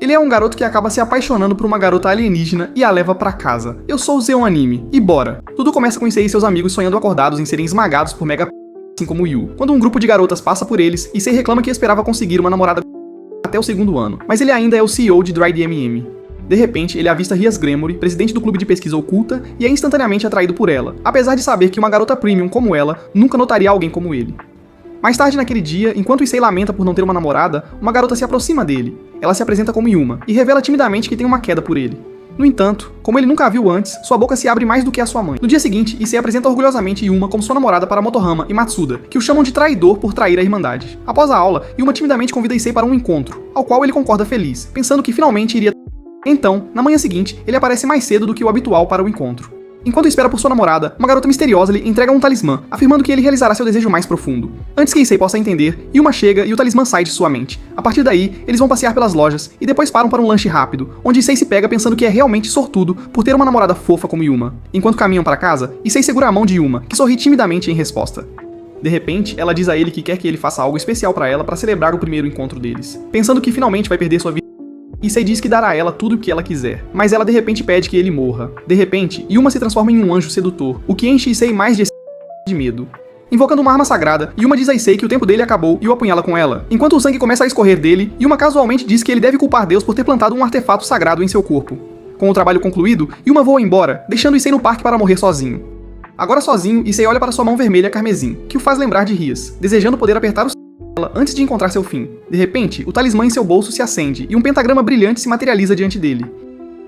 Ele é um garoto que acaba se apaixonando por uma garota alienígena e a leva pra casa. Eu sou o Zeon Anime, e bora! Tudo começa com Issei e seus amigos sonhando acordados em serem esmagados por Mega assim como Yu. Quando um grupo de garotas passa por eles, Issei reclama que esperava conseguir uma namorada até o segundo ano, mas ele ainda é o CEO de Dry DMM. De repente, ele avista Rias Gremory, presidente do clube de pesquisa oculta, e é instantaneamente atraído por ela, apesar de saber que uma garota premium como ela nunca notaria alguém como ele. Mais tarde naquele dia, enquanto Issei lamenta por não ter uma namorada, uma garota se aproxima dele. Ela se apresenta como Yuma, e revela timidamente que tem uma queda por ele. No entanto, como ele nunca a viu antes, sua boca se abre mais do que a sua mãe. No dia seguinte, Issei apresenta orgulhosamente Yuma como sua namorada para Motohama e Matsuda, que o chamam de traidor por trair a Irmandade. Após a aula, Yuma timidamente convida Issei para um encontro, ao qual ele concorda feliz, pensando que finalmente iria... Então, na manhã seguinte, ele aparece mais cedo do que o habitual para o encontro. Enquanto espera por sua namorada, uma garota misteriosa lhe entrega um talismã, afirmando que ele realizará seu desejo mais profundo. Antes que Issei possa entender, Yuma chega e o talismã sai de sua mente. A partir daí, eles vão passear pelas lojas e depois param para um lanche rápido, onde Issei se pega pensando que é realmente sortudo por ter uma namorada fofa como Yuma. Enquanto caminham para casa, Issei segura a mão de Yuma, que sorri timidamente em resposta. De repente, ela diz a ele que quer que ele faça algo especial para ela para celebrar o primeiro encontro deles. Pensando que finalmente vai perder sua vida, Issei diz que dará a ela tudo o que ela quiser, mas ela de repente pede que ele morra. De repente, Yuma se transforma em um anjo sedutor, o que enche Issei mais de medo. Invocando uma arma sagrada, Yuma diz a Issei que o tempo dele acabou e o apunhala com ela. Enquanto o sangue começa a escorrer dele, Yuma casualmente diz que ele deve culpar Deus por ter plantado um artefato sagrado em seu corpo. Com o trabalho concluído, Yuma voa embora, deixando Issei no parque para morrer sozinho. Agora sozinho, Issei olha para sua mão vermelha carmesim, que o faz lembrar de Rias, desejando poder apertar o antes de encontrar seu fim. De repente, o talismã em seu bolso se acende e um pentagrama brilhante se materializa diante dele.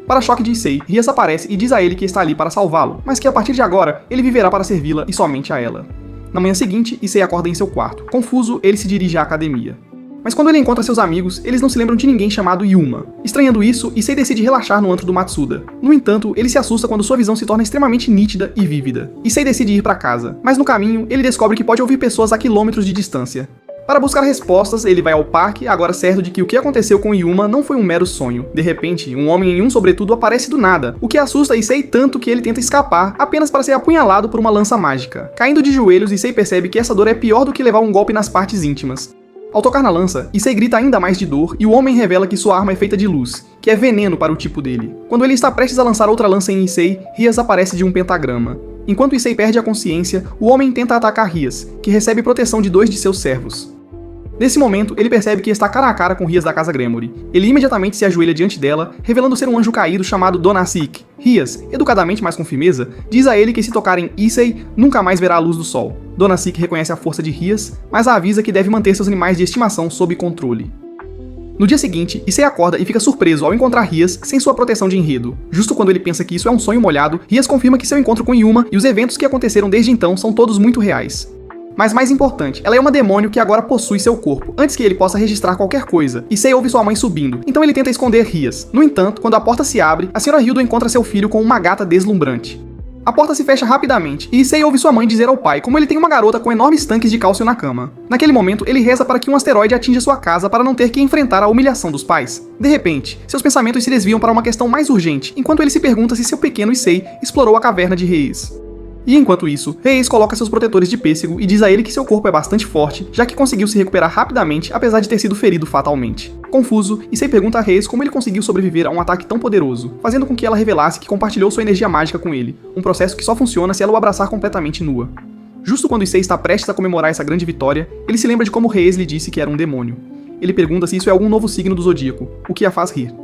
Para choque de Issei, Rias aparece e diz a ele que está ali para salvá-lo, mas que a partir de agora, ele viverá para servi-la e somente a ela. Na manhã seguinte, Issei acorda em seu quarto. Confuso, ele se dirige à academia. Mas quando ele encontra seus amigos, eles não se lembram de ninguém chamado Yuma. Estranhando isso, Issei decide relaxar no antro do Matsuda. No entanto, ele se assusta quando sua visão se torna extremamente nítida e vívida. Issei decide ir para casa, mas no caminho, ele descobre que pode ouvir pessoas a quilômetros de distância. Para buscar respostas, ele vai ao parque, agora certo de que o que aconteceu com Yuma não foi um mero sonho. De repente, um homem em um sobretudo aparece do nada, o que assusta Issei tanto que ele tenta escapar, apenas para ser apunhalado por uma lança mágica. Caindo de joelhos, Issei percebe que essa dor é pior do que levar um golpe nas partes íntimas. Ao tocar na lança, Issei grita ainda mais de dor e o homem revela que sua arma é feita de luz, que é veneno para o tipo dele. Quando ele está prestes a lançar outra lança em Issei, Rias aparece de um pentagrama. Enquanto Issei perde a consciência, o homem tenta atacar Rias, que recebe proteção de 2 de seus servos. Nesse momento, ele percebe que está cara a cara com Rias da Casa Gremory. Ele imediatamente se ajoelha diante dela, revelando ser um anjo caído chamado Donasik. Rias, educadamente mas com firmeza, diz a ele que se tocar em Issei, nunca mais verá a luz do sol. Donasik reconhece a força de Rias, mas a avisa que deve manter seus animais de estimação sob controle. No dia seguinte, Issei acorda e fica surpreso ao encontrar Rias sem sua proteção de enredo. Justo quando ele pensa que isso é um sonho molhado, Rias confirma que seu encontro com Yuma e os eventos que aconteceram desde então são todos muito reais. Mas mais importante, ela é uma demônio que agora possui seu corpo, antes que ele possa registrar qualquer coisa. Issei ouve sua mãe subindo, então ele tenta esconder Rias. No entanto, quando a porta se abre, a Sra. Hildo encontra seu filho com uma gata deslumbrante. A porta se fecha rapidamente, e Issei ouve sua mãe dizer ao pai como ele tem uma garota com enormes tanques de cálcio na cama. Naquele momento, ele reza para que um asteroide atinja sua casa para não ter que enfrentar a humilhação dos pais. De repente, seus pensamentos se desviam para uma questão mais urgente, enquanto ele se pergunta se seu pequeno Issei explorou a caverna de Reis. E enquanto isso, Reis coloca seus protetores de pêssego e diz a ele que seu corpo é bastante forte, já que conseguiu se recuperar rapidamente apesar de ter sido ferido fatalmente. Confuso, Issei pergunta a Reis como ele conseguiu sobreviver a um ataque tão poderoso, fazendo com que ela revelasse que compartilhou sua energia mágica com ele, um processo que só funciona se ela o abraçar completamente nua. Justo quando Issei está prestes a comemorar essa grande vitória, ele se lembra de como Reis lhe disse que era um demônio. Ele pergunta se isso é algum novo signo do Zodíaco, o que a faz rir.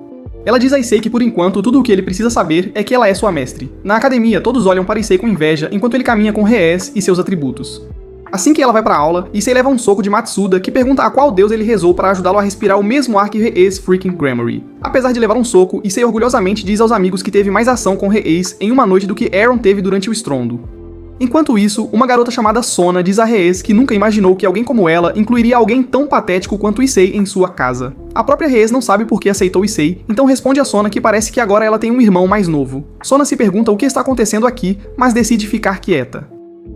Ela diz a Issei que por enquanto tudo o que ele precisa saber é que ela é sua mestre. Na academia, todos olham para Issei com inveja enquanto ele caminha com Reis e seus atributos. Assim que ela vai para a aula, Issei leva um soco de Matsuda que pergunta a qual deus ele rezou para ajudá-lo a respirar o mesmo ar que Reis freaking Gremory. Apesar de levar um soco, Issei orgulhosamente diz aos amigos que teve mais ação com Reis em uma noite do que Aaron teve durante o estrondo. Enquanto isso, uma garota chamada Sona diz a Reis que nunca imaginou que alguém como ela incluiria alguém tão patético quanto Issei em sua casa. A própria Reis não sabe por que aceitou Issei, então responde a Sona que parece que agora ela tem um irmão mais novo. Sona se pergunta o que está acontecendo aqui, mas decide ficar quieta.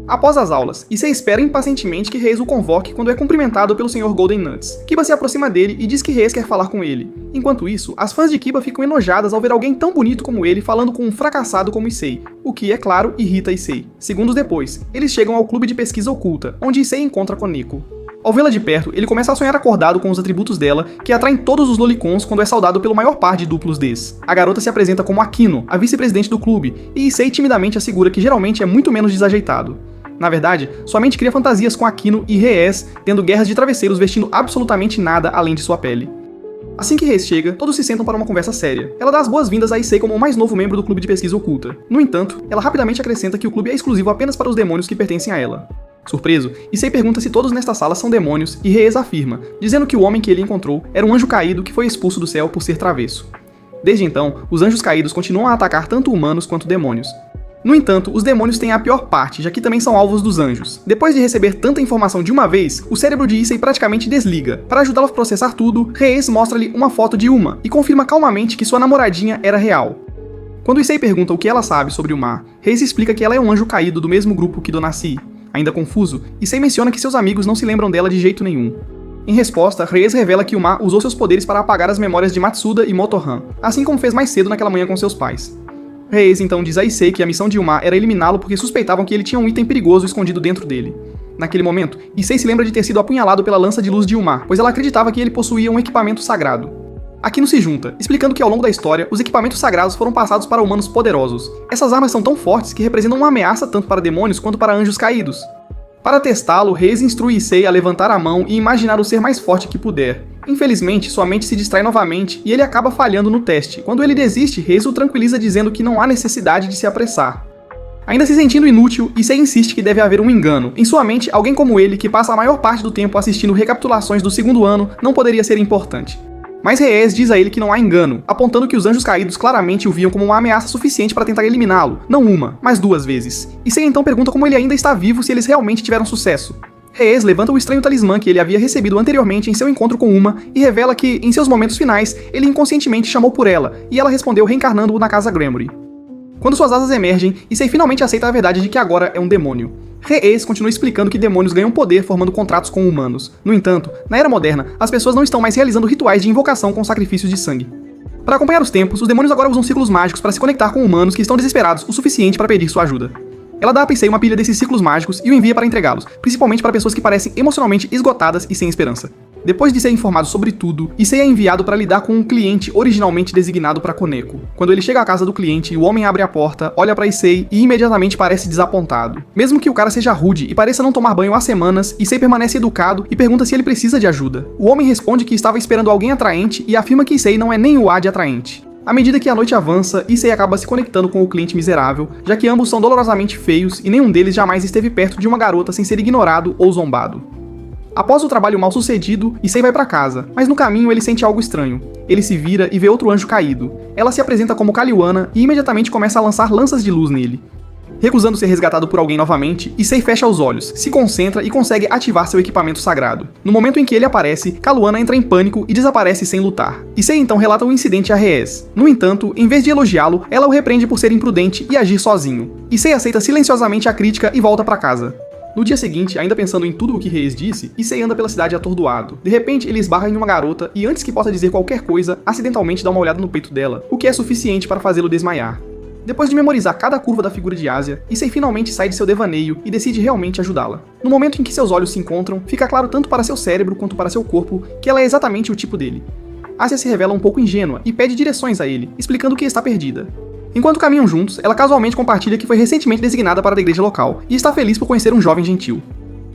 Após as aulas, Issei espera impacientemente que Reis o convoque quando é cumprimentado pelo Sr. Golden Nuts. Kiba se aproxima dele e diz que Reis quer falar com ele. Enquanto isso, as fãs de Kiba ficam enojadas ao ver alguém tão bonito como ele falando com um fracassado como Issei, o que, é claro, irrita Issei. Segundos depois, eles chegam ao clube de pesquisa oculta, onde Issei encontra Koneko. Ao vê-la de perto, ele começa a sonhar acordado com os atributos dela, que atraem todos os lolicons quando é saudado pelo maior par de duplos Ds. A garota se apresenta como Akino, a vice-presidente do clube, e Issei timidamente assegura que geralmente é muito menos desajeitado. Na verdade, sua mente cria fantasias com Akino e Reyes tendo guerras de travesseiros vestindo absolutamente nada além de sua pele. Assim que Reyes chega, todos se sentam para uma conversa séria. Ela dá as boas-vindas a Issei como o mais novo membro do clube de pesquisa oculta. No entanto, ela rapidamente acrescenta que o clube é exclusivo apenas para os demônios que pertencem a ela. Surpreso, Issei pergunta se todos nesta sala são demônios e Reyes afirma, dizendo que o homem que ele encontrou era um anjo caído que foi expulso do céu por ser travesso. Desde então, os anjos caídos continuam a atacar tanto humanos quanto demônios. No entanto, os demônios têm a pior parte, já que também são alvos dos anjos. Depois de receber tanta informação de uma vez, o cérebro de Issei praticamente desliga. Para ajudá-la a processar tudo, Reyes mostra-lhe uma foto de Uma e confirma calmamente que sua namoradinha era real. Quando Issei pergunta o que ela sabe sobre Uma, Reyes explica que ela é um anjo caído do mesmo grupo que Donassi. Ainda confuso, Issei menciona que seus amigos não se lembram dela de jeito nenhum. Em resposta, Reyes revela que Uma usou seus poderes para apagar as memórias de Matsuda e Motohan, assim como fez mais cedo naquela manhã com seus pais. Reyes então diz a Issei que a missão de Uma era eliminá-lo porque suspeitavam que ele tinha um item perigoso escondido dentro dele. Naquele momento, Issei se lembra de ter sido apunhalado pela lança de luz de Uma, pois ela acreditava que ele possuía um equipamento sagrado. Akino se junta, explicando que ao longo da história, os equipamentos sagrados foram passados para humanos poderosos. Essas armas são tão fortes que representam uma ameaça tanto para demônios quanto para anjos caídos. Para testá-lo, Reyes instrui Issei a levantar a mão e imaginar o ser mais forte que puder. Infelizmente, sua mente se distrai novamente e ele acaba falhando no teste. Quando ele desiste, Reyes o tranquiliza dizendo que não há necessidade de se apressar. Ainda se sentindo inútil, Issei insiste que deve haver um engano. Em sua mente, alguém como ele, que passa a maior parte do tempo assistindo recapitulações do segundo ano, não poderia ser importante. Mas Reyes diz a ele que não há engano, apontando que os anjos caídos claramente o viam como uma ameaça suficiente para tentar eliminá-lo, não uma, mas 2 vezes. Issei então pergunta como ele ainda está vivo se eles realmente tiveram sucesso. Reyes levanta o estranho talismã que ele havia recebido anteriormente em seu encontro com Uma e revela que, em seus momentos finais, ele inconscientemente chamou por ela, e ela respondeu reencarnando-o na casa Gremory. Quando suas asas emergem, Issei finalmente aceita a verdade de que agora é um demônio. Reyes continua explicando que demônios ganham poder formando contratos com humanos. No entanto, na Era Moderna, as pessoas não estão mais realizando rituais de invocação com sacrifícios de sangue. Para acompanhar os tempos, os demônios agora usam círculos mágicos para se conectar com humanos que estão desesperados o suficiente para pedir sua ajuda. Ela dá a Issei uma pilha desses ciclos mágicos e o envia para entregá-los, principalmente para pessoas que parecem emocionalmente esgotadas e sem esperança. Depois de ser informado sobre tudo, Issei é enviado para lidar com um cliente originalmente designado para Koneko. Quando ele chega à casa do cliente, o homem abre a porta, olha para Issei e imediatamente parece desapontado. Mesmo que o cara seja rude e pareça não tomar banho há semanas, Issei permanece educado e pergunta se ele precisa de ajuda. O homem responde que estava esperando alguém atraente e afirma que Issei não é nem o A de atraente. À medida que a noite avança, Issei acaba se conectando com o cliente miserável, já que ambos são dolorosamente feios e nenhum deles jamais esteve perto de uma garota sem ser ignorado ou zombado. Após o trabalho mal sucedido, Issei vai para casa, mas no caminho ele sente algo estranho. Ele se vira e vê outro anjo caído. Ela se apresenta como Kaliwana e imediatamente começa a lançar lanças de luz nele. Recusando ser resgatado por alguém novamente, Issei fecha os olhos, se concentra e consegue ativar seu equipamento sagrado. No momento em que ele aparece, Kaliwana entra em pânico e desaparece sem lutar. Issei então relata o incidente a Reyes. No entanto, em vez de elogiá-lo, ela o repreende por ser imprudente e agir sozinho. Issei aceita silenciosamente a crítica e volta para casa. No dia seguinte, ainda pensando em tudo o que Reyes disse, Issei anda pela cidade atordoado. De repente, ele esbarra em uma garota e antes que possa dizer qualquer coisa, acidentalmente dá uma olhada no peito dela, o que é suficiente para fazê-lo desmaiar. Depois de memorizar cada curva da figura de Asia, Issei finalmente sai de seu devaneio e decide realmente ajudá-la. No momento em que seus olhos se encontram, fica claro tanto para seu cérebro quanto para seu corpo que ela é exatamente o tipo dele. Asia se revela um pouco ingênua e pede direções a ele, explicando que está perdida. Enquanto caminham juntos, ela casualmente compartilha que foi recentemente designada para a igreja local e está feliz por conhecer um jovem gentil.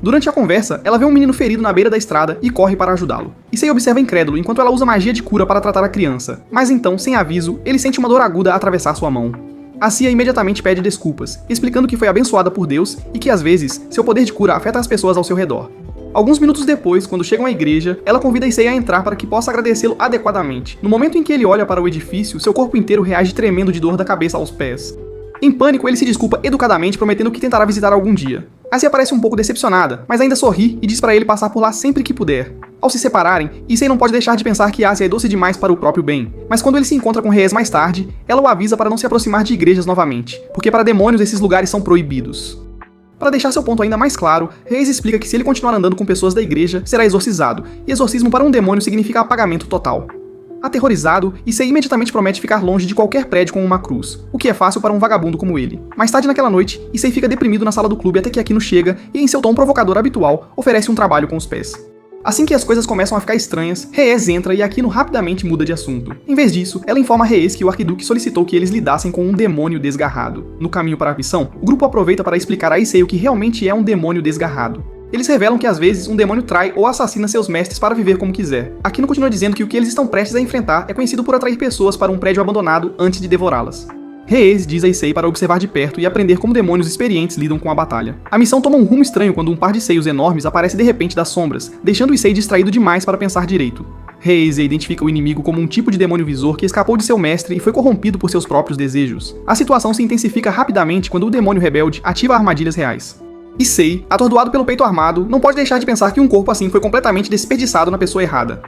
Durante a conversa, ela vê um menino ferido na beira da estrada e corre para ajudá-lo. Issei observa incrédulo enquanto ela usa magia de cura para tratar a criança, mas então, sem aviso, ele sente uma dor aguda atravessar sua mão. Asia imediatamente pede desculpas, explicando que foi abençoada por Deus e que às vezes, seu poder de cura afeta as pessoas ao seu redor. Alguns minutos depois, quando chegam à igreja, ela convida Issei a entrar para que possa agradecê-lo adequadamente. No momento em que ele olha para o edifício, seu corpo inteiro reage tremendo de dor da cabeça aos pés. Em pânico, ele se desculpa educadamente, prometendo que tentará visitar algum dia. Asia parece um pouco decepcionada, mas ainda sorri e diz para ele passar por lá sempre que puder. Ao se separarem, Issei não pode deixar de pensar que Asia é doce demais para o próprio bem, mas quando ele se encontra com Reyes mais tarde, ela o avisa para não se aproximar de igrejas novamente, porque para demônios esses lugares são proibidos. Para deixar seu ponto ainda mais claro, Reyes explica que se ele continuar andando com pessoas da igreja, será exorcizado, e exorcismo para um demônio significa apagamento total. Aterrorizado, Issei imediatamente promete ficar longe de qualquer prédio com uma cruz, o que é fácil para um vagabundo como ele. Mais tarde naquela noite, Issei fica deprimido na sala do clube até que Akino chega e, em seu tom provocador habitual, oferece um trabalho com os pés. Assim que as coisas começam a ficar estranhas, Reis entra e Akino rapidamente muda de assunto. Em vez disso, ela informa a Reis que o arquiduque solicitou que eles lidassem com um demônio desgarrado. No caminho para a missão, o grupo aproveita para explicar a Issei o que realmente é um demônio desgarrado. Eles revelam que às vezes um demônio trai ou assassina seus mestres para viver como quiser. Akino continua dizendo que o que eles estão prestes a enfrentar é conhecido por atrair pessoas para um prédio abandonado antes de devorá-las. Reis diz a Issei para observar de perto e aprender como demônios experientes lidam com a batalha. A missão toma um rumo estranho quando um par de seios enormes aparece de repente das sombras, deixando Issei distraído demais para pensar direito. Reis identifica o inimigo como um tipo de demônio visor que escapou de seu mestre e foi corrompido por seus próprios desejos. A situação se intensifica rapidamente quando o demônio rebelde ativa armadilhas reais. Issei, atordoado pelo peito armado, não pode deixar de pensar que um corpo assim foi completamente desperdiçado na pessoa errada.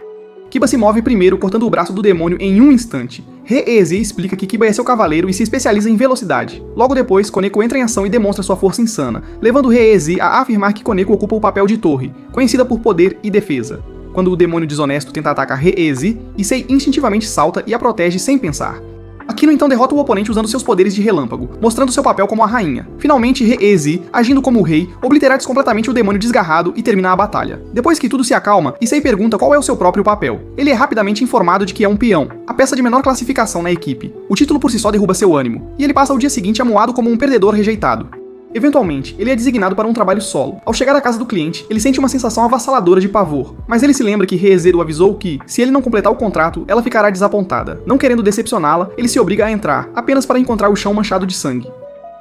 Kiba se move primeiro, cortando o braço do demônio em um instante. Reezi explica que Kiba é seu cavaleiro e se especializa em velocidade. Logo depois, Koneko entra em ação e demonstra sua força insana, levando Reezi a afirmar que Koneko ocupa o papel de torre, conhecida por poder e defesa. Quando o demônio desonesto tenta atacar Reezi, Issei instintivamente salta e a protege sem pensar. Akino então derrota o oponente usando seus poderes de relâmpago, mostrando seu papel como a rainha. Finalmente, Reezi, agindo como o rei, oblitera completamente o demônio desgarrado e termina a batalha. Depois que tudo se acalma, Issei pergunta qual é o seu próprio papel. Ele é rapidamente informado de que é um peão, a peça de menor classificação na equipe. O título por si só derruba seu ânimo, e ele passa o dia seguinte amuado como um perdedor rejeitado. Eventualmente, ele é designado para um trabalho solo. Ao chegar à casa do cliente, ele sente uma sensação avassaladora de pavor, mas ele se lembra que Reezi o avisou que, se ele não completar o contrato, ela ficará desapontada. Não querendo decepcioná-la, ele se obriga a entrar, apenas para encontrar o chão manchado de sangue.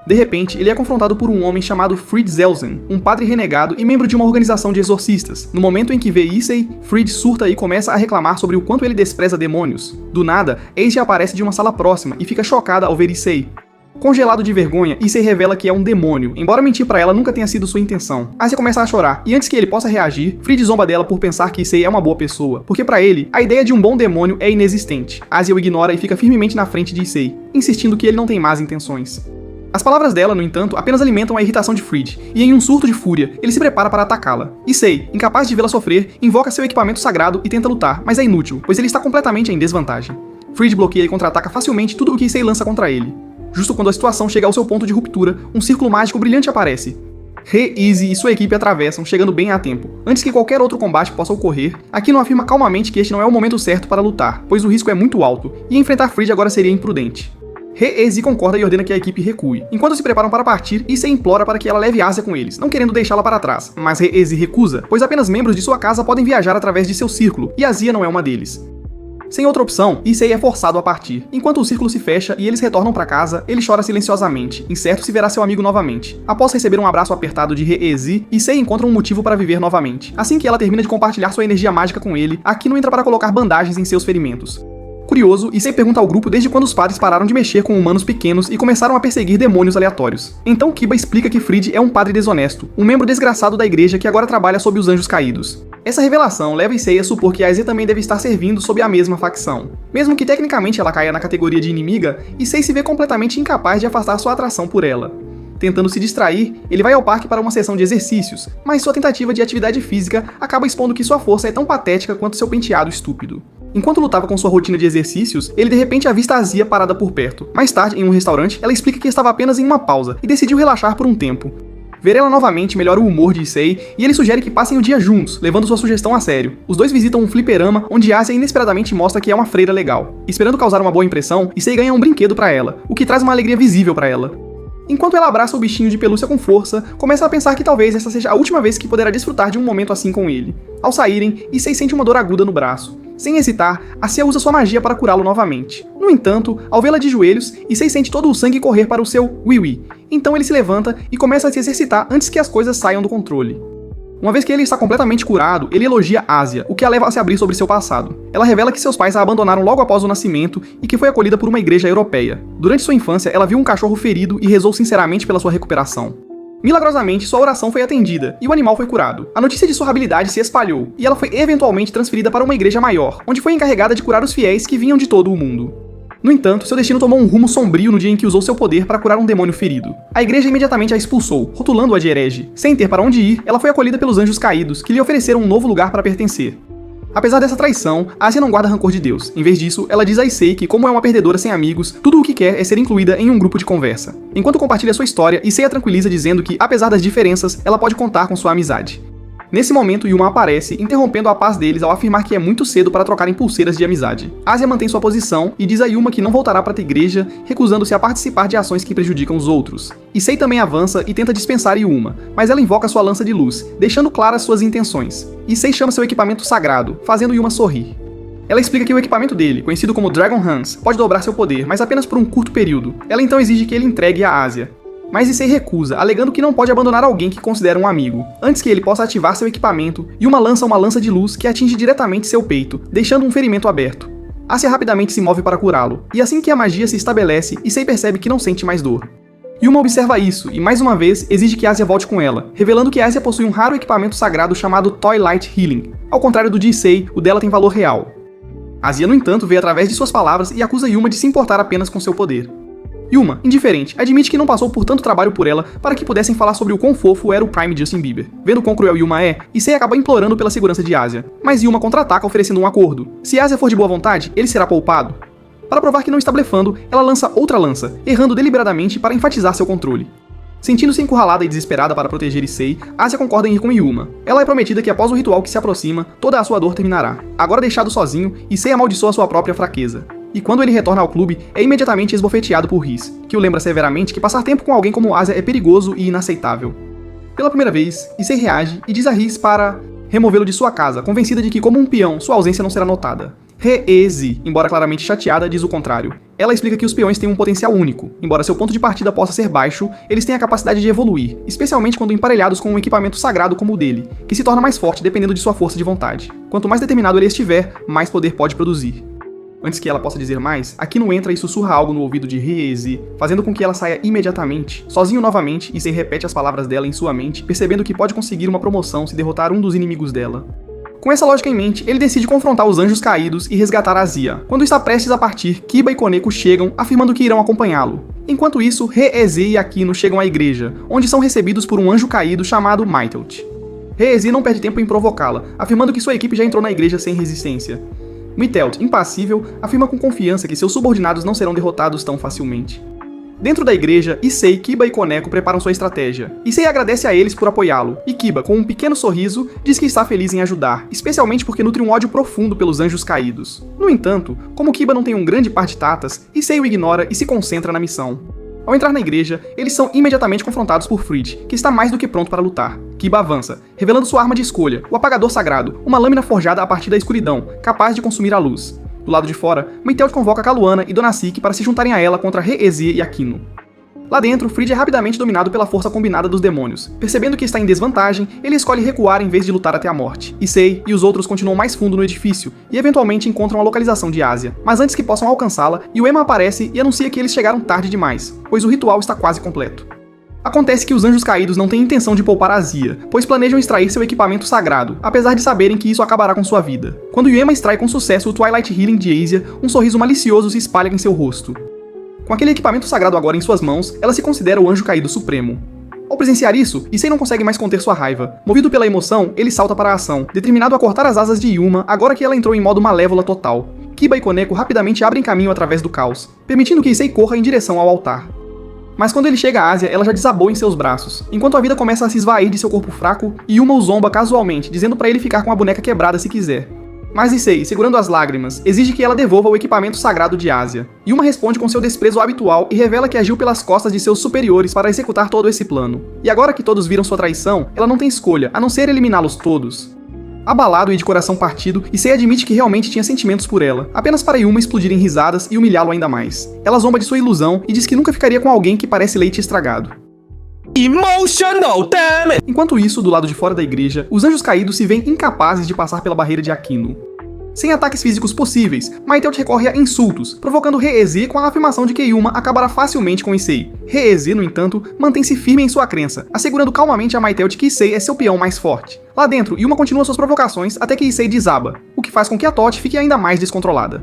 De repente, ele é confrontado por um homem chamado Fried Zelsen, um padre renegado e membro de uma organização de exorcistas. No momento em que vê Issei, Fried surta e começa a reclamar sobre o quanto ele despreza demônios. Do nada, Eiji aparece de uma sala próxima e fica chocada ao ver Issei. Congelado de vergonha, Issei revela que é um demônio, embora mentir pra ela nunca tenha sido sua intenção. Asia começa a chorar, e antes que ele possa reagir, Fried zomba dela por pensar que Issei é uma boa pessoa, porque pra ele, a ideia de um bom demônio é inexistente. Asia o ignora e fica firmemente na frente de Issei, insistindo que ele não tem más intenções. As palavras dela, no entanto, apenas alimentam a irritação de Fried, e em um surto de fúria, ele se prepara para atacá-la. Issei, incapaz de vê-la sofrer, invoca seu equipamento sagrado e tenta lutar, mas é inútil, pois ele está completamente em desvantagem. Fried bloqueia e contra-ataca facilmente tudo o que Issei lança contra ele. Justo quando a situação chega ao seu ponto de ruptura, um círculo mágico brilhante aparece. Reezi e sua equipe atravessam, chegando bem a tempo. Antes que qualquer outro combate possa ocorrer, Akino afirma calmamente que este não é o momento certo para lutar, pois o risco é muito alto, e enfrentar Fried agora seria imprudente. Reezi concorda e ordena que a equipe recue. Enquanto se preparam para partir, Issei implora para que ela leve Asia com eles, não querendo deixá-la para trás, mas Reezi recusa, pois apenas membros de sua casa podem viajar através de seu círculo, e Asia não é uma deles. Sem outra opção, Issei é forçado a partir. Enquanto o círculo se fecha e eles retornam para casa, ele chora silenciosamente, incerto se verá seu amigo novamente. Após receber um abraço apertado de Reezi, Issei encontra um motivo para viver novamente. Assim que ela termina de compartilhar sua energia mágica com ele, Akino entra para colocar bandagens em seus ferimentos. Curioso, Issei pergunta ao grupo desde quando os padres pararam de mexer com humanos pequenos e começaram a perseguir demônios aleatórios. Então Kiba explica que Fried é um padre desonesto, um membro desgraçado da igreja que agora trabalha sob os anjos caídos. Essa revelação leva Issei a supor que Asia também deve estar servindo sob a mesma facção. Mesmo que tecnicamente ela caia na categoria de inimiga, Issei se vê completamente incapaz de afastar sua atração por ela. Tentando se distrair, ele vai ao parque para uma sessão de exercícios, mas sua tentativa de atividade física acaba expondo que sua força é tão patética quanto seu penteado estúpido. Enquanto lutava com sua rotina de exercícios, ele de repente avista Asia parada por perto. Mais tarde, em um restaurante, ela explica que estava apenas em uma pausa e decidiu relaxar por um tempo. Ver ela novamente melhora o humor de Issei e ele sugere que passem o dia juntos, levando sua sugestão a sério. Os dois visitam um fliperama, onde Asia inesperadamente mostra que é uma freira legal. Esperando causar uma boa impressão, Issei ganha um brinquedo para ela, o que traz uma alegria visível para ela. Enquanto ela abraça o bichinho de pelúcia com força, começa a pensar que talvez essa seja a última vez que poderá desfrutar de um momento assim com ele. Ao saírem, Issei sente uma dor aguda no braço. Sem hesitar, Asia usa sua magia para curá-lo novamente. No entanto, ao vê-la de joelhos, Issei sente todo o sangue correr para o seu Wiwi. Então ele se levanta e começa a se exercitar antes que as coisas saiam do controle. Uma vez que ele está completamente curado, ele elogia Asia, o que a leva a se abrir sobre seu passado. Ela revela que seus pais a abandonaram logo após o nascimento e que foi acolhida por uma igreja europeia. Durante sua infância, ela viu um cachorro ferido e rezou sinceramente pela sua recuperação. Milagrosamente, sua oração foi atendida e o animal foi curado. A notícia de sua habilidade se espalhou e ela foi eventualmente transferida para uma igreja maior, onde foi encarregada de curar os fiéis que vinham de todo o mundo. No entanto, seu destino tomou um rumo sombrio no dia em que usou seu poder para curar um demônio ferido. A igreja imediatamente a expulsou, rotulando-a de herege. Sem ter para onde ir, ela foi acolhida pelos anjos caídos, que lhe ofereceram um novo lugar para pertencer. Apesar dessa traição, Asia não guarda rancor de Deus. Em vez disso, ela diz a Issei que, como é uma perdedora sem amigos, tudo o que quer é ser incluída em um grupo de conversa. Enquanto compartilha sua história, Issei a tranquiliza dizendo que, apesar das diferenças, ela pode contar com sua amizade. Nesse momento, Yuma aparece, interrompendo a paz deles ao afirmar que é muito cedo para trocarem pulseiras de amizade. Asia mantém sua posição e diz a Yuma que não voltará para a igreja, recusando-se a participar de ações que prejudicam os outros. Issei também avança e tenta dispensar Yuma, mas ela invoca sua lança de luz, deixando claras suas intenções. Issei chama seu equipamento sagrado, fazendo Yuma sorrir. Ela explica que o equipamento dele, conhecido como Dragon Hands, pode dobrar seu poder, mas apenas por um curto período. Ela então exige que ele entregue a Asia. Mas Issei recusa, alegando que não pode abandonar alguém que considera um amigo. Antes que ele possa ativar seu equipamento, Yuma lança uma lança de luz que atinge diretamente seu peito, deixando um ferimento aberto. Asia rapidamente se move para curá-lo, e assim que a magia se estabelece, Issei percebe que não sente mais dor. Yuma observa isso e, mais uma vez, exige que Asia volte com ela, revelando que Asia possui um raro equipamento sagrado chamado Twilight Healing. Ao contrário do de Issei, o dela tem valor real. Asia, no entanto, vê através de suas palavras e acusa Yuma de se importar apenas com seu poder. Yuma, indiferente, admite que não passou por tanto trabalho por ela para que pudessem falar sobre o quão fofo era o Prime Justin Bieber. Vendo quão cruel Yuma é, Issei acaba implorando pela segurança de Asia. Mas Yuma contra-ataca oferecendo um acordo. Se Asia for de boa vontade, ele será poupado. Para provar que não está blefando, ela lança outra lança, errando deliberadamente para enfatizar seu controle. Sentindo-se encurralada e desesperada para proteger Issei, Asia concorda em ir com Yuma. Ela é prometida que após o ritual que se aproxima, toda a sua dor terminará. Agora deixado sozinho, Issei amaldiçoa sua própria fraqueza. E quando ele retorna ao clube, é imediatamente esbofeteado por Riz, que o lembra severamente que passar tempo com alguém como Asia é perigoso e inaceitável. Pela primeira vez, Issei reage e diz a Riz para removê-lo de sua casa, convencida de que, como um peão, sua ausência não será notada. Re-Ezi, embora claramente chateada, diz o contrário. Ela explica que os peões têm um potencial único. Embora seu ponto de partida possa ser baixo, eles têm a capacidade de evoluir, especialmente quando emparelhados com um equipamento sagrado como o dele, que se torna mais forte dependendo de sua força de vontade. Quanto mais determinado ele estiver, mais poder pode produzir. Antes que ela possa dizer mais, Akino entra e sussurra algo no ouvido de Re-Ezi, fazendo com que ela saia imediatamente, sozinho novamente, e se repete as palavras dela em sua mente, percebendo que pode conseguir uma promoção se derrotar um dos inimigos dela. Com essa lógica em mente, ele decide confrontar os anjos caídos e resgatar Asia. Quando está prestes a partir, Kiba e Koneko chegam, afirmando que irão acompanhá-lo. Enquanto isso, Re-Ezi e Akino chegam à igreja, onde são recebidos por um anjo caído chamado Mythelt. Re-Ezi não perde tempo em provocá-la, afirmando que sua equipe já entrou na igreja sem resistência. Mythelt, impassível, afirma com confiança que seus subordinados não serão derrotados tão facilmente. Dentro da igreja, Issei, Kiba e Koneko preparam sua estratégia. Issei agradece a eles por apoiá-lo, e Kiba, com um pequeno sorriso, diz que está feliz em ajudar, especialmente porque nutre um ódio profundo pelos anjos caídos. No entanto, como Kiba não tem um grande par de tatas, Issei o ignora e se concentra na missão. Ao entrar na igreja, eles são imediatamente confrontados por Frid, que está mais do que pronto para lutar. Kiba avança, revelando sua arma de escolha, o apagador sagrado, uma lâmina forjada a partir da escuridão, capaz de consumir a luz. Do lado de fora, Mythelt convoca Kaluana e Donasik para se juntarem a ela contra Re-Ezi e Akino. Lá dentro, Frid é rapidamente dominado pela força combinada dos demônios. Percebendo que está em desvantagem, ele escolhe recuar em vez de lutar até a morte. Issei e os outros continuam mais fundo no edifício e eventualmente encontram a localização de Asia. Mas antes que possam alcançá-la, Yuema aparece e anuncia que eles chegaram tarde demais, pois o ritual está quase completo. Acontece que os anjos caídos não têm intenção de poupar Asia, pois planejam extrair seu equipamento sagrado, apesar de saberem que isso acabará com sua vida. Quando Yuema extrai com sucesso o Twilight Healing de Asia, um sorriso malicioso se espalha em seu rosto. Com aquele equipamento sagrado agora em suas mãos, ela se considera o anjo caído supremo. Ao presenciar isso, Issei não consegue mais conter sua raiva. Movido pela emoção, ele salta para a ação, determinado a cortar as asas de Yuma agora que ela entrou em modo malévola total. Kiba e Koneko rapidamente abrem caminho através do caos, permitindo que Issei corra em direção ao altar. Mas quando ele chega a Asia, ela já desabou em seus braços, enquanto a vida começa a se esvair de seu corpo fraco, Yuma o zomba casualmente, dizendo para ele ficar com a boneca quebrada se quiser. Mas Issei, segurando as lágrimas, exige que ela devolva o equipamento sagrado de Asia. Yuma responde com seu desprezo habitual e revela que agiu pelas costas de seus superiores para executar todo esse plano. E agora que todos viram sua traição, ela não tem escolha, a não ser eliminá-los todos. Abalado e de coração partido, Issei admite que realmente tinha sentimentos por ela, apenas para Yuma explodir em risadas e humilhá-lo ainda mais. Ela zomba de sua ilusão e diz que nunca ficaria com alguém que parece leite estragado. Emotional, damn it! Enquanto isso, do lado de fora da igreja, os anjos caídos se veem incapazes de passar pela barreira de Akino. Sem ataques físicos possíveis, Mythelt recorre a insultos, provocando Re-Ezi com a afirmação de que Yuma acabará facilmente com Issei. Re-Ezi, no entanto, mantém-se firme em sua crença, assegurando calmamente a Mythelt que Issei é seu peão mais forte. Lá dentro, Yuma continua suas provocações até que Issei desaba, o que faz com que a Tote fique ainda mais descontrolada.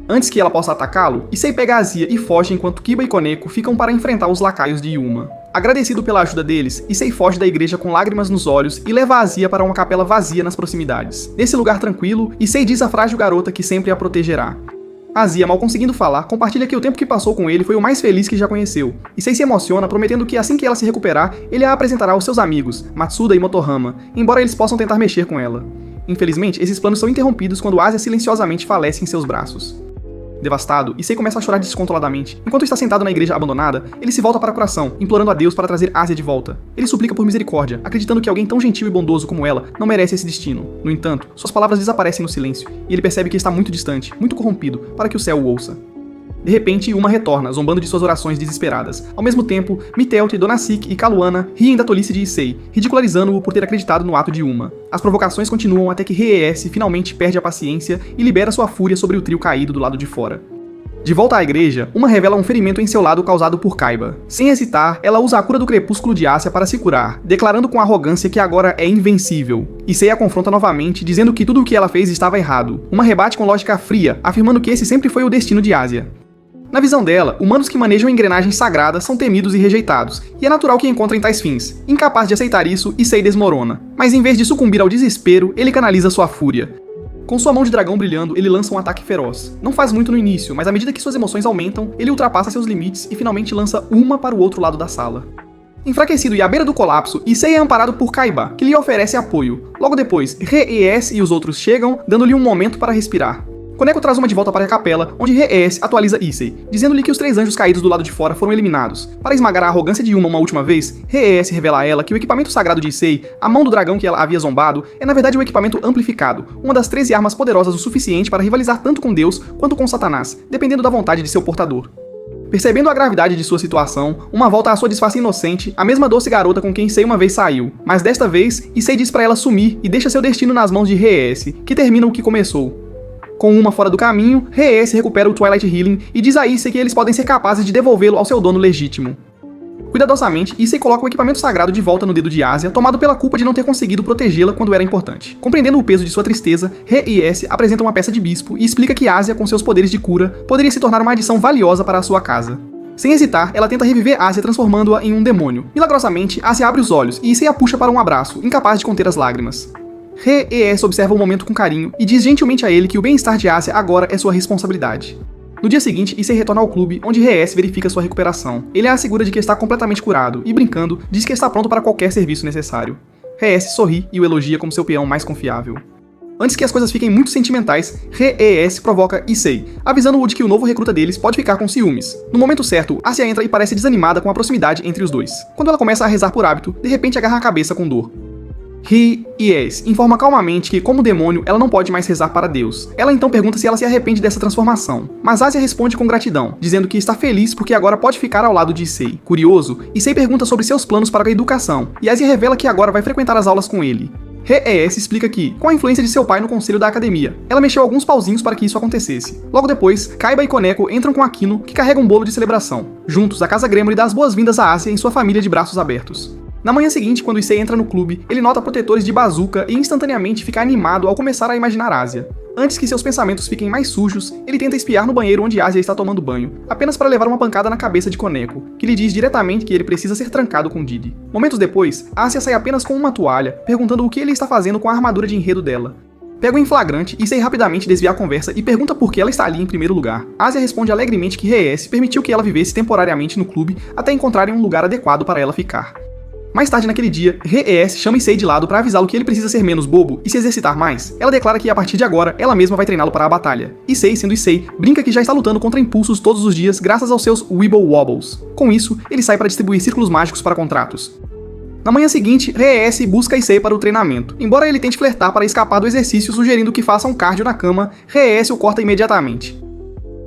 Antes que ela possa atacá-lo, Issei pega Asia e foge enquanto Kiba e Koneko ficam para enfrentar os lacaios de Yuma. Agradecido pela ajuda deles, Issei foge da igreja com lágrimas nos olhos e leva a Azia para uma capela vazia nas proximidades. Nesse lugar tranquilo, Issei diz à frágil garota que sempre a protegerá. Azia, mal conseguindo falar, compartilha que o tempo que passou com ele foi o mais feliz que já conheceu. Issei se emociona, prometendo que assim que ela se recuperar, ele a apresentará aos seus amigos, Matsuda e Motohama, embora eles possam tentar mexer com ela. Infelizmente, esses planos são interrompidos quando Azia silenciosamente falece em seus braços. Devastado, Issei começa a chorar descontroladamente. Enquanto está sentado na igreja abandonada, ele se volta para o coração, implorando a Deus para trazer Azia de volta. Ele suplica por misericórdia, acreditando que alguém tão gentil e bondoso como ela não merece esse destino. No entanto, suas palavras desaparecem no silêncio, e ele percebe que está muito distante, muito corrompido, para que o céu o ouça. De repente, Yuma retorna, zombando de suas orações desesperadas. Ao mesmo tempo, Mitelt, Dona Sik e Kaluana riem da tolice de Issei, ridicularizando-o por ter acreditado no ato de Yuma. As provocações continuam até que Rees finalmente perde a paciência e libera sua fúria sobre o trio caído do lado de fora. De volta à igreja, Uma revela um ferimento em seu lado causado por Kaiba. Sem hesitar, ela usa a cura do crepúsculo de Acia para se curar, declarando com arrogância que agora é invencível. Issei a confronta novamente, dizendo que tudo o que ela fez estava errado. Uma rebate com lógica fria, afirmando que esse sempre foi o destino de Asia. Na visão dela, humanos que manejam engrenagens sagradas são temidos e rejeitados, e é natural que encontrem tais fins. Incapaz de aceitar isso, Issei desmorona. Mas em vez de sucumbir ao desespero, ele canaliza sua fúria. Com sua mão de dragão brilhando, ele lança um ataque feroz. Não faz muito no início, mas à medida que suas emoções aumentam, ele ultrapassa seus limites e finalmente lança uma para o outro lado da sala. Enfraquecido e à beira do colapso, Issei é amparado por Kaiba, que lhe oferece apoio. Logo depois, Rees e os outros chegam, dando-lhe um momento para respirar. Koneko traz uma de volta para a capela, onde Rees atualiza Issei, dizendo-lhe que os 3 anjos caídos do lado de fora foram eliminados. Para esmagar a arrogância de Yuma uma última vez, Rees revela a ela que o equipamento sagrado de Issei, a mão do dragão que ela havia zombado, é na verdade um equipamento amplificado, uma das 13 armas poderosas o suficiente para rivalizar tanto com Deus quanto com Satanás, dependendo da vontade de seu portador. Percebendo a gravidade de sua situação, Uma volta à sua disfarce inocente, a mesma doce garota com quem Issei uma vez saiu. Mas desta vez, Issei diz para ela sumir e deixa seu destino nas mãos de Rees, que termina o que começou. Com Uma fora do caminho, Rees recupera o Twilight Healing e diz a Issei que eles podem ser capazes de devolvê-lo ao seu dono legítimo. Cuidadosamente, Issei coloca o equipamento sagrado de volta no dedo de Asia, tomado pela culpa de não ter conseguido protegê-la quando era importante. Compreendendo o peso de sua tristeza, Rees apresenta uma peça de bispo e explica que Asia, com seus poderes de cura, poderia se tornar uma adição valiosa para a sua casa. Sem hesitar, ela tenta reviver Asia transformando-a em um demônio. Milagrosamente, Asia abre os olhos e Issei a puxa para um abraço, incapaz de conter as lágrimas. Rees observa o momento com carinho e diz gentilmente a ele que o bem-estar de Asia agora é sua responsabilidade. No dia seguinte, Issei retorna ao clube, onde Rees verifica sua recuperação. Ele a assegura de que está completamente curado e, brincando, diz que está pronto para qualquer serviço necessário. Rees sorri e o elogia como seu peão mais confiável. Antes que as coisas fiquem muito sentimentais, Rees provoca Issei, avisando-o de que o novo recruta deles pode ficar com ciúmes. No momento certo, Asia entra e parece desanimada com a proximidade entre os dois. Quando ela começa a rezar por hábito, de repente agarra a cabeça com dor. Rees informa calmamente que, como demônio, ela não pode mais rezar para Deus. Ela então pergunta se ela se arrepende dessa transformação, mas Asia responde com gratidão, dizendo que está feliz porque agora pode ficar ao lado de Issei. Curioso, Issei pergunta sobre seus planos para a educação, e Asia revela que agora vai frequentar as aulas com ele. Rees explica que, com a influência de seu pai no conselho da academia, ela mexeu alguns pauzinhos para que isso acontecesse. Logo depois, Kaiba e Koneko entram com Akino, que carrega um bolo de celebração. Juntos, a Casa Gremory dá as boas-vindas a Asia em sua família de braços abertos. Na manhã seguinte, quando Issei entra no clube, ele nota protetores de bazuca e instantaneamente fica animado ao começar a imaginar Asia. Antes que seus pensamentos fiquem mais sujos, ele tenta espiar no banheiro onde Asia está tomando banho, apenas para levar uma pancada na cabeça de Koneko, que lhe diz diretamente que ele precisa ser trancado com Didi. Momentos depois, Asia sai apenas com uma toalha, perguntando o que ele está fazendo com a armadura de enredo dela. Pega em flagrante, Issei rapidamente desvia a conversa e pergunta por que ela está ali em primeiro lugar. Asia responde alegremente que Rees permitiu que ela vivesse temporariamente no clube até encontrarem um lugar adequado para ela ficar. Mais tarde naquele dia, Rees chama Issei de lado para avisá-lo que ele precisa ser menos bobo e se exercitar mais. Ela declara que a partir de agora, ela mesma vai treiná-lo para a batalha. Issei, sendo Issei, brinca que já está lutando contra impulsos todos os dias graças aos seus Weeble Wobbles. Com isso, ele sai para distribuir círculos mágicos para contratos. Na manhã seguinte, Rees busca Issei para o treinamento. Embora ele tente flertar para escapar do exercício sugerindo que faça um cardio na cama, Rees o corta imediatamente.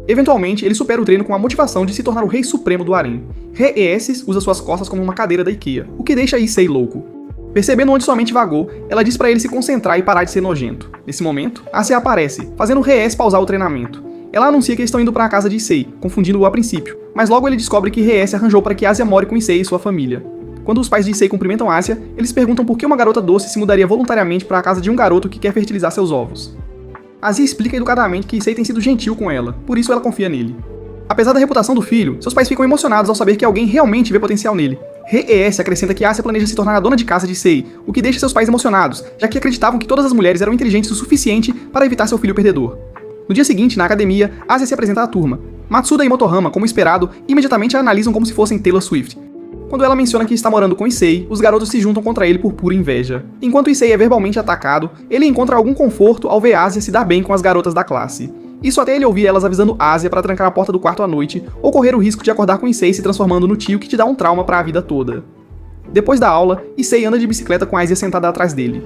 Eventualmente, ele supera o treino com a motivação de se tornar o rei supremo do harém. Rees usa suas costas como uma cadeira da IKEA, o que deixa Issei louco. Percebendo onde sua mente vagou, ela diz para ele se concentrar e parar de ser nojento. Nesse momento, Asia aparece, fazendo Rees pausar o treinamento. Ela anuncia que estão indo para a casa de Issei, confundindo-o a princípio, mas logo ele descobre que Rees arranjou para que Asia more com Issei e sua família. Quando os pais de Issei cumprimentam Asia, eles perguntam por que uma garota doce se mudaria voluntariamente para a casa de um garoto que quer fertilizar seus ovos. Asia explica educadamente que Issei tem sido gentil com ela, por isso ela confia nele. Apesar da reputação do filho, seus pais ficam emocionados ao saber que alguém realmente vê potencial nele. RES acrescenta que Asia planeja se tornar a dona de casa de Sei, o que deixa seus pais emocionados, já que acreditavam que todas as mulheres eram inteligentes o suficiente para evitar seu filho perdedor. No dia seguinte, na academia, Asia se apresenta à turma. Matsuda e Motohama, como esperado, imediatamente a analisam como se fossem Taylor Swift. Quando ela menciona que está morando com Issei, os garotos se juntam contra ele por pura inveja. Enquanto Issei é verbalmente atacado, ele encontra algum conforto ao ver Asia se dar bem com as garotas da classe. Isso até ele ouvir elas avisando Asia para trancar a porta do quarto à noite, ou correr o risco de acordar com Issei se transformando no tio que te dá um trauma para a vida toda. Depois da aula, Issei anda de bicicleta com Asia sentada atrás dele.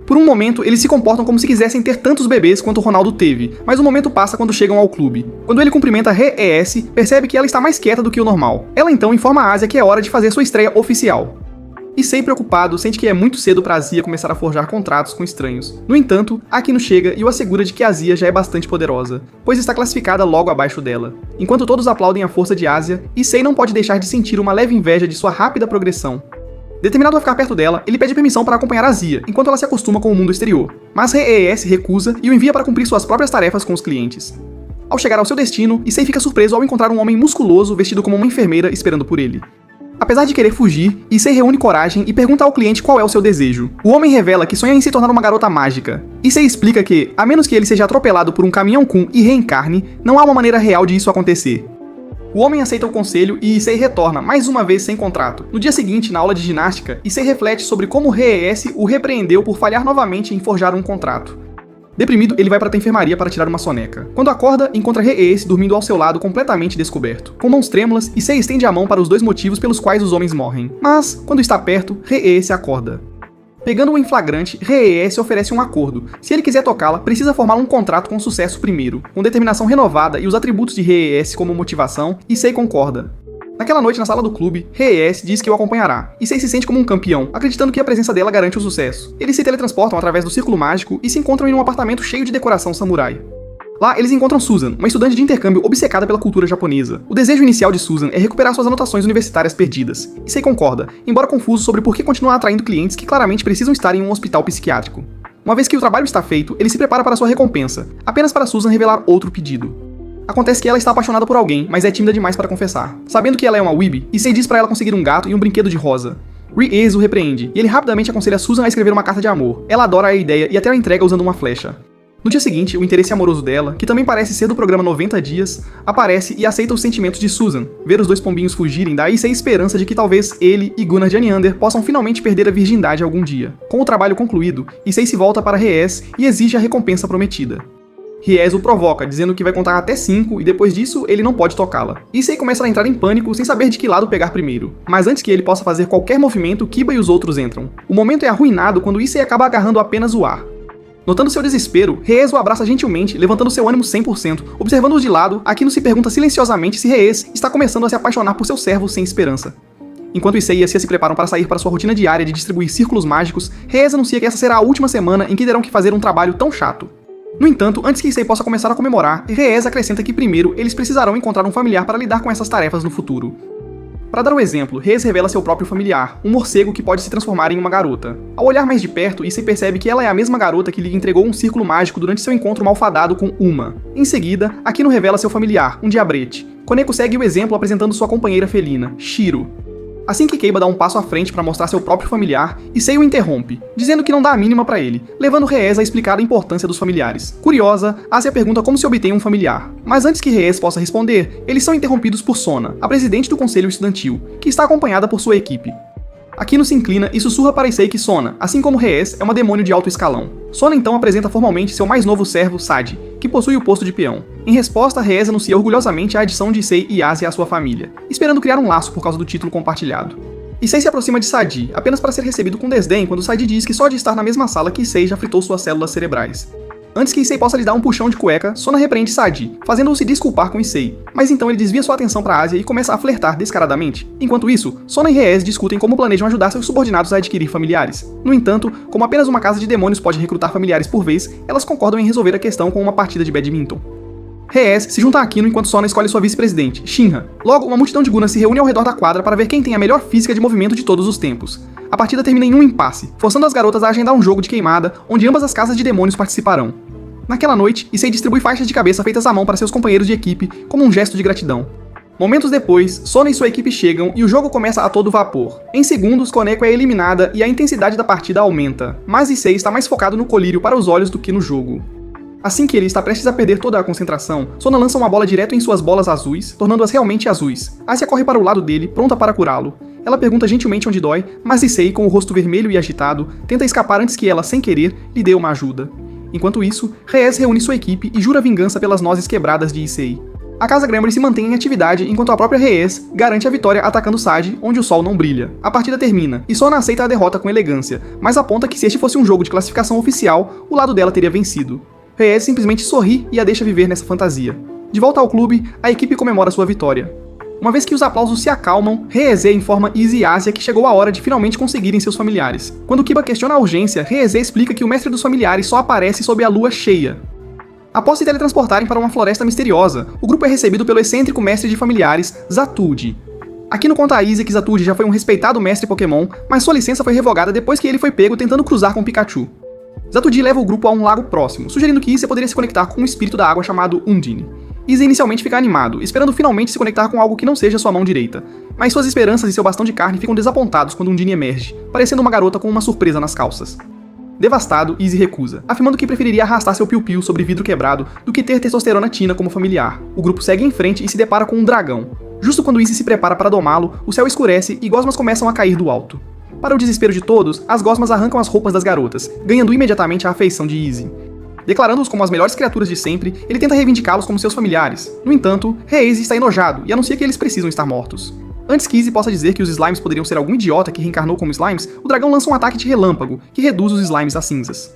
Por um momento, eles se comportam como se quisessem ter tantos bebês quanto o Ronaldo teve, mas o momento passa quando chegam ao clube. Quando ele cumprimenta RES, percebe que ela está mais quieta do que o normal. Ela então informa a Asia que é hora de fazer sua estreia oficial. Issei, preocupado, sente que é muito cedo para Asia começar a forjar contratos com estranhos. No entanto, Akino chega e o assegura de que Asia já é bastante poderosa, pois está classificada logo abaixo dela. Enquanto todos aplaudem a força de Asia, Issei não pode deixar de sentir uma leve inveja de sua rápida progressão. Determinado a ficar perto dela, ele pede permissão para acompanhar Asia, enquanto ela se acostuma com o mundo exterior. Mas RES recusa e o envia para cumprir suas próprias tarefas com os clientes. Ao chegar ao seu destino, Issei fica surpreso ao encontrar um homem musculoso vestido como uma enfermeira esperando por ele. Apesar de querer fugir, Issei reúne coragem e pergunta ao cliente qual é o seu desejo. O homem revela que sonha em se tornar uma garota mágica. Issei explica que, a menos que ele seja atropelado por um caminhão-kun e reencarne, não há uma maneira real de isso acontecer. O homem aceita o conselho e Issei retorna, mais uma vez sem contrato. No dia seguinte, na aula de ginástica, Issei reflete sobre como RES o repreendeu por falhar novamente em forjar um contrato. Deprimido, ele vai para a enfermaria para tirar uma soneca. Quando acorda, encontra RES dormindo ao seu lado completamente descoberto. Com mãos trêmulas, Issei estende a mão para os dois motivos pelos quais os homens morrem. Mas, quando está perto, RES acorda. Pegando-o em flagrante, RES oferece um acordo. Se ele quiser tocá-la, precisa formar um contrato com sucesso primeiro. Com determinação renovada e os atributos de RES como motivação, Issei concorda. Naquela noite, na sala do clube, RES diz que o acompanhará. Issei se sente como um campeão, acreditando que a presença dela garante o sucesso. Eles se teletransportam através do círculo mágico e se encontram em um apartamento cheio de decoração samurai. Lá, eles encontram Susan, uma estudante de intercâmbio obcecada pela cultura japonesa. O desejo inicial de Susan é recuperar suas anotações universitárias perdidas. Issei concorda, embora confuso sobre por que continuar atraindo clientes que claramente precisam estar em um hospital psiquiátrico. Uma vez que o trabalho está feito, ele se prepara para sua recompensa, apenas para Susan revelar outro pedido. Acontece que ela está apaixonada por alguém, mas é tímida demais para confessar. Sabendo que ela é uma weeb, Issei diz para ela conseguir um gato e um brinquedo de rosa. RES o repreende, e ele rapidamente aconselha Susan a escrever uma carta de amor. Ela adora a ideia e até a entrega usando uma flecha. No dia seguinte, o interesse amoroso dela, que também parece ser do programa 90 Dias, aparece e aceita os sentimentos de Susan. Ver os dois pombinhos fugirem dá Issei esperança de que talvez ele e Gunnar de Aniander possam finalmente perder a virgindade algum dia. Com o trabalho concluído, Issei se volta para RES e exige a recompensa prometida. RES o provoca, dizendo que vai contar até 5 e depois disso ele não pode tocá-la. Issei começa a entrar em pânico sem saber de que lado pegar primeiro. Mas antes que ele possa fazer qualquer movimento, Kiba e os outros entram. O momento é arruinado quando Issei acaba agarrando apenas o ar. Notando seu desespero, RES o abraça gentilmente, levantando seu ânimo 100%. Observando-o de lado, Akino se pergunta silenciosamente se RES está começando a se apaixonar por seu servo sem esperança. Enquanto Issei e Asia se preparam para sair para sua rotina diária de distribuir círculos mágicos, RES anuncia que essa será a última semana em que terão que fazer um trabalho tão chato. No entanto, antes que Issei possa começar a comemorar, RES acrescenta que primeiro eles precisarão encontrar um familiar para lidar com essas tarefas no futuro. Para dar um exemplo, RES revela seu próprio familiar, um morcego que pode se transformar em uma garota. Ao olhar mais de perto, Issei percebe que ela é a mesma garota que lhe entregou um círculo mágico durante seu encontro malfadado com Uma. Em seguida, Akino revela seu familiar, um diabrete. Koneko segue o exemplo apresentando sua companheira felina, Shiro. Assim que Keiba dá um passo à frente para mostrar seu próprio familiar, Issei o interrompe, dizendo que não dá a mínima para ele, levando RES a explicar a importância dos familiares. Curiosa, Asia pergunta como se obtém um familiar. Mas antes que RES possa responder, eles são interrompidos por Sona, a presidente do conselho estudantil, que está acompanhada por sua equipe. Akino se inclina e sussurra para Issei que Sona, assim como RES, é uma demônio de alto escalão. Sona então apresenta formalmente seu mais novo servo, Sadi, que possui o posto de peão. Em resposta, RES anuncia orgulhosamente a adição de Issei e Asia à sua família, esperando criar um laço por causa do título compartilhado. Issei se aproxima de Sadi, apenas para ser recebido com desdém quando Sadi diz que só de estar na mesma sala que Issei já fritou suas células cerebrais. Antes que Issei possa lhe dar um puxão de cueca, Sona repreende Sadi, fazendo-o se desculpar com Issei, mas então ele desvia sua atenção para Asia e começa a flertar descaradamente. Enquanto isso, Sona e RES discutem como planejam ajudar seus subordinados a adquirir familiares. No entanto, como apenas uma casa de demônios pode recrutar familiares por vez, elas concordam em resolver a questão com uma partida de badminton. RES se junta a Akino enquanto Sona escolhe sua vice-presidente, Shinra. Logo, uma multidão de Gunas se reúne ao redor da quadra para ver quem tem a melhor física de movimento de todos os tempos. A partida termina em um impasse, forçando as garotas a agendar um jogo de queimada, onde ambas as casas de demônios participarão. Naquela noite, Issei distribui faixas de cabeça feitas à mão para seus companheiros de equipe, como um gesto de gratidão. Momentos depois, Sona e sua equipe chegam e o jogo começa a todo vapor. Em segundos, Koneko é eliminada e a intensidade da partida aumenta, mas Issei está mais focado no colírio para os olhos do que no jogo. Assim que ele está prestes a perder toda a concentração, Sona lança uma bola direto em suas bolas azuis, tornando-as realmente azuis. Asia corre para o lado dele, pronta para curá-lo. Ela pergunta gentilmente onde dói, mas Issei, com o rosto vermelho e agitado, tenta escapar antes que ela, sem querer, lhe dê uma ajuda. Enquanto isso, Reyes reúne sua equipe e jura vingança pelas nozes quebradas de Issei. A Casa Gremlin se mantém em atividade enquanto a própria Reyes garante a vitória atacando Sage, onde o sol não brilha. A partida termina, e Sona aceita a derrota com elegância, mas aponta que se este fosse um jogo de classificação oficial, o lado dela teria vencido. Reyes simplesmente sorri e a deixa viver nessa fantasia. De volta ao clube, a equipe comemora sua vitória. Uma vez que os aplausos se acalmam, Reyes informa Izzy e Asia que chegou a hora de finalmente conseguirem seus familiares. Quando Kiba questiona a urgência, Reyes explica que o mestre dos familiares só aparece sob a lua cheia. Após se teletransportarem para uma floresta misteriosa, o grupo é recebido pelo excêntrico mestre de familiares, Zatood. Aqui no conta a Izzy que Zatood já foi um respeitado mestre Pokémon, mas sua licença foi revogada depois que ele foi pego tentando cruzar com Pikachu. Zatood leva o grupo a um lago próximo, sugerindo que Izzy poderia se conectar com um espírito da água chamado Undine. Izzy inicialmente fica animado, esperando finalmente se conectar com algo que não seja sua mão direita, mas suas esperanças e seu bastão de carne ficam desapontados quando Undine emerge, parecendo uma garota com uma surpresa nas calças. Devastado, Izzy recusa, afirmando que preferiria arrastar seu piu-piu sobre vidro quebrado do que ter testosterona tina como familiar. O grupo segue em frente e se depara com um dragão. Justo quando Izzy se prepara para domá-lo, o céu escurece e gosmas começam a cair do alto. Para o desespero de todos, as gosmas arrancam as roupas das garotas, ganhando imediatamente a afeição de Izzy. Declarando-os como as melhores criaturas de sempre, ele tenta reivindicá-los como seus familiares. No entanto, Reyes está enojado e anuncia que eles precisam estar mortos. Antes que Izzy possa dizer que os slimes poderiam ser algum idiota que reencarnou como slimes, o dragão lança um ataque de relâmpago, que reduz os slimes a cinzas.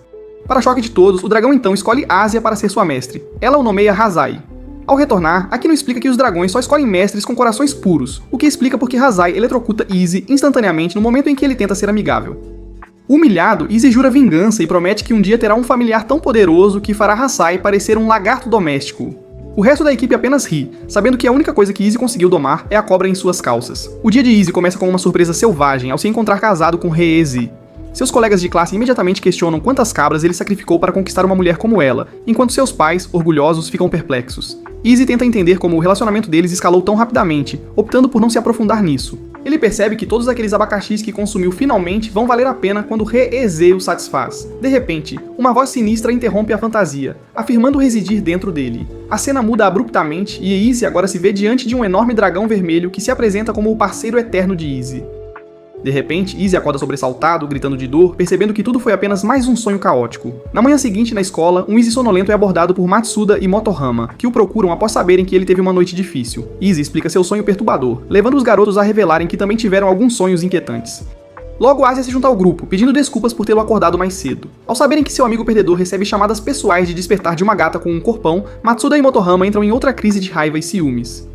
Para choque de todos, o dragão então escolhe Asia para ser sua mestre. Ela o nomeia Hazai. Ao retornar, Akino explica que os dragões só escolhem mestres com corações puros, o que explica porque Hazai eletrocuta Izzy instantaneamente no momento em que ele tenta ser amigável. Humilhado, Izzy jura vingança e promete que um dia terá um familiar tão poderoso que fará Hazai parecer um lagarto doméstico. O resto da equipe apenas ri, sabendo que a única coisa que Izzy conseguiu domar é a cobra em suas calças. O dia de Izzy começa com uma surpresa selvagem ao se encontrar casado com Reyes. Seus colegas de classe imediatamente questionam quantas cabras ele sacrificou para conquistar uma mulher como ela, enquanto seus pais, orgulhosos, ficam perplexos. Izzy tenta entender como o relacionamento deles escalou tão rapidamente, optando por não se aprofundar nisso. Ele percebe que todos aqueles abacaxis que consumiu finalmente vão valer a pena quando Reyes o satisfaz. De repente, uma voz sinistra interrompe a fantasia, afirmando residir dentro dele. A cena muda abruptamente e Izzy agora se vê diante de um enorme dragão vermelho que se apresenta como o parceiro eterno de Izzy. De repente, Izzy acorda sobressaltado, gritando de dor, percebendo que tudo foi apenas mais um sonho caótico. Na manhã seguinte, na escola, um Izzy sonolento é abordado por Matsuda e Motohama, que o procuram após saberem que ele teve uma noite difícil. Izzy explica seu sonho perturbador, levando os garotos a revelarem que também tiveram alguns sonhos inquietantes. Logo, Asia se junta ao grupo, pedindo desculpas por tê-lo acordado mais cedo. Ao saberem que seu amigo perdedor recebe chamadas pessoais de despertar de uma gata com um corpão, Matsuda e Motohama entram em outra crise de raiva e ciúmes.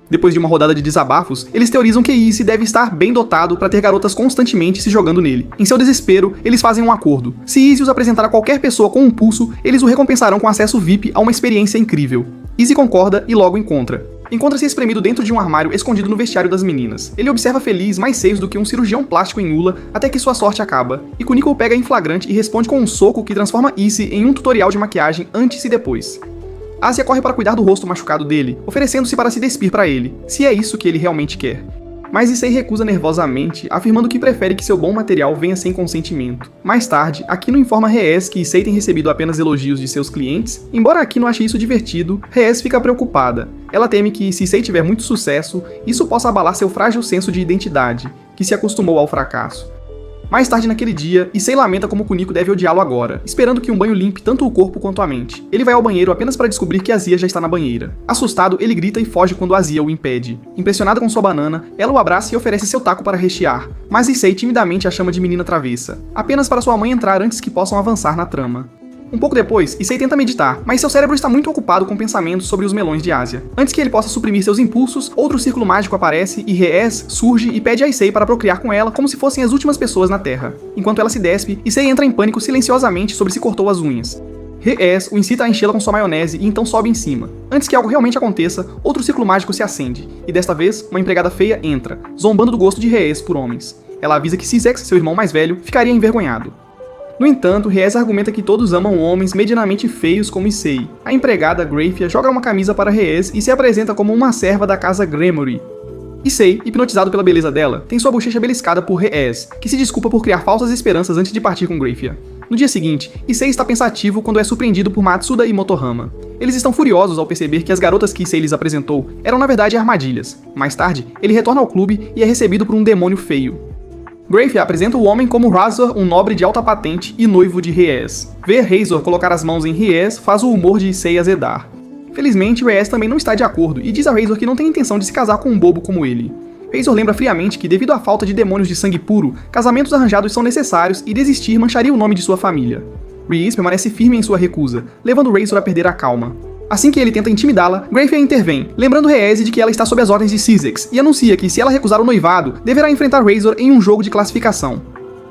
Depois de uma rodada de desabafos, eles teorizam que Izzy deve estar bem dotado para ter garotas constantemente se jogando nele. Em seu desespero, eles fazem um acordo. Se Izzy os apresentar a qualquer pessoa com um pulso, eles o recompensarão com acesso VIP a uma experiência incrível. Izzy concorda e logo encontra. Encontra-se espremido dentro de um armário escondido no vestiário das meninas. Ele observa feliz mais seios do que um cirurgião plástico em Ula, até que sua sorte acaba. E Kuniko o pega em flagrante e responde com um soco que transforma Izzy em um tutorial de maquiagem antes e depois. Asia corre para cuidar do rosto machucado dele, oferecendo-se para se despir para ele, se é isso que ele realmente quer. Mas Issei recusa nervosamente, afirmando que prefere que seu bom material venha sem consentimento. Mais tarde, Akino informa Reyes que Issei tem recebido apenas elogios de seus clientes. Embora Akino ache isso divertido, Reyes fica preocupada. Ela teme que, se Issei tiver muito sucesso, isso possa abalar seu frágil senso de identidade, que se acostumou ao fracasso. Mais tarde naquele dia, Issei lamenta como Kuniko deve odiá-lo agora, esperando que um banho limpe tanto o corpo quanto a mente. Ele vai ao banheiro apenas para descobrir que Azia já está na banheira. Assustado, ele grita e foge quando Azia o impede. Impressionada com sua banana, ela o abraça e oferece seu taco para rechear, mas Issei timidamente a chama de menina travessa, apenas para sua mãe entrar antes que possam avançar na trama. Um pouco depois, Issei tenta meditar, mas seu cérebro está muito ocupado com pensamentos sobre os melões de Asia. Antes que ele possa suprimir seus impulsos, outro círculo mágico aparece e Reyes surge e pede a Issei para procriar com ela como se fossem as últimas pessoas na Terra. Enquanto ela se despe, Issei entra em pânico silenciosamente sobre se cortou as unhas. Reyes o incita a enchê-la com sua maionese e então sobe em cima. Antes que algo realmente aconteça, outro círculo mágico se acende, e desta vez, uma empregada feia entra, zombando do gosto de Reyes por homens. Ela avisa que Cisex, seu irmão mais velho, ficaria envergonhado. No entanto, Reyes argumenta que todos amam homens medianamente feios como Issei. A empregada, Graphia, joga uma camisa para Reyes e se apresenta como uma serva da casa Gremory. Issei, hipnotizado pela beleza dela, tem sua bochecha beliscada por Reyes, que se desculpa por criar falsas esperanças antes de partir com Graphia. No dia seguinte, Issei está pensativo quando é surpreendido por Matsuda e Motohama. Eles estão furiosos ao perceber que as garotas que Issei lhes apresentou eram na verdade armadilhas. Mais tarde, ele retorna ao clube e é recebido por um demônio feio. Graphia apresenta o homem como Razor, um nobre de alta patente e noivo de Reyes. Ver Razor colocar as mãos em Reyes faz o humor de Issei azedar. Felizmente, Reyes também não está de acordo e diz a Razor que não tem intenção de se casar com um bobo como ele. Razor lembra friamente que, devido à falta de demônios de sangue puro, casamentos arranjados são necessários e desistir mancharia o nome de sua família. Reyes permanece firme em sua recusa, levando Razor a perder a calma. Assim que ele tenta intimidá-la, Graphia intervém, lembrando Reyes de que ela está sob as ordens de Syzex, e anuncia que se ela recusar o noivado, deverá enfrentar Razor em um jogo de classificação.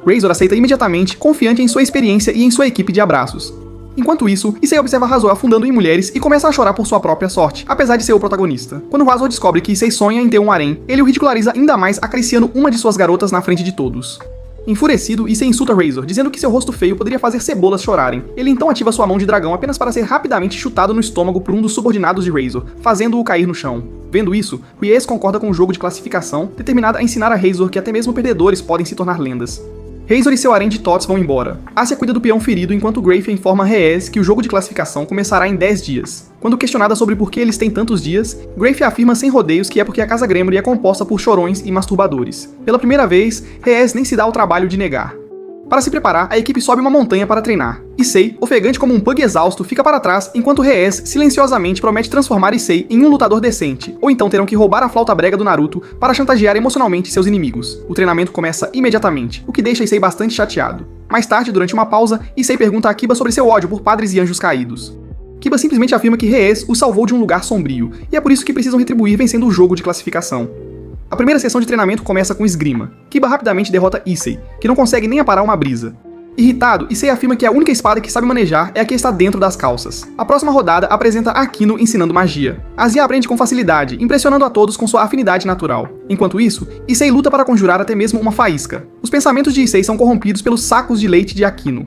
Razor aceita imediatamente, confiante em sua experiência e em sua equipe de abraços. Enquanto isso, Issei observa Razor afundando em mulheres e começa a chorar por sua própria sorte, apesar de ser o protagonista. Quando Razor descobre que Issei sonha em ter um harém, ele o ridiculariza ainda mais acariciando uma de suas garotas na frente de todos. Enfurecido, Issei insulta Razor, dizendo que seu rosto feio poderia fazer cebolas chorarem. Ele então ativa sua mão de dragão apenas para ser rapidamente chutado no estômago por um dos subordinados de Razor, fazendo-o cair no chão. Vendo isso, Reyes concorda com o jogo de classificação, determinado a ensinar a Razor que até mesmo perdedores podem se tornar lendas. Razor e seu harém de Tots vão embora. Ássia cuida do peão ferido enquanto Graphia informa Reyes que o jogo de classificação começará em 10 dias. Quando questionada sobre por que eles têm tantos dias, Graphia afirma sem rodeios que é porque a Casa Gremory é composta por chorões e masturbadores. Pela primeira vez, Reyes nem se dá ao trabalho de negar. Para se preparar, a equipe sobe uma montanha para treinar. Issei, ofegante como um pug exausto, fica para trás enquanto Reyes silenciosamente promete transformar Issei em um lutador decente, ou então terão que roubar a flauta brega do Naruto para chantagear emocionalmente seus inimigos. O treinamento começa imediatamente, o que deixa Issei bastante chateado. Mais tarde, durante uma pausa, Issei pergunta a Kiba sobre seu ódio por padres e anjos caídos. Kiba simplesmente afirma que Reyes o salvou de um lugar sombrio, e é por isso que precisam retribuir vencendo o jogo de classificação. A primeira sessão de treinamento começa com esgrima. Kiba rapidamente derrota Issei, que não consegue nem aparar uma brisa. Irritado, Issei afirma que a única espada que sabe manejar é a que está dentro das calças. A próxima rodada apresenta Akino ensinando magia. Azia aprende com facilidade, impressionando a todos com sua afinidade natural. Enquanto isso, Issei luta para conjurar até mesmo uma faísca. Os pensamentos de Issei são corrompidos pelos sacos de leite de Akino.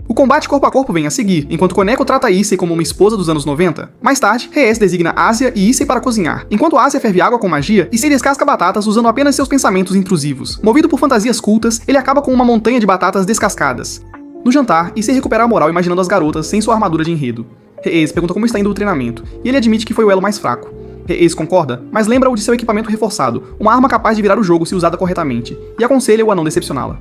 O combate corpo a corpo vem a seguir, enquanto Koneko trata Issei como uma esposa dos anos 90. Mais tarde, Reyes designa Ássia e Issei para cozinhar. Enquanto Ássia ferve água com magia, Issei descasca batatas usando apenas seus pensamentos intrusivos. Movido por fantasias cultas, ele acaba com uma montanha de batatas descascadas. No jantar, Issei recupera a moral imaginando as garotas sem sua armadura de enredo. Reyes pergunta como está indo o treinamento, e ele admite que foi o elo mais fraco. Reyes concorda, mas lembra-o de seu equipamento reforçado, uma arma capaz de virar o jogo se usada corretamente, e aconselha-o a não decepcioná-la.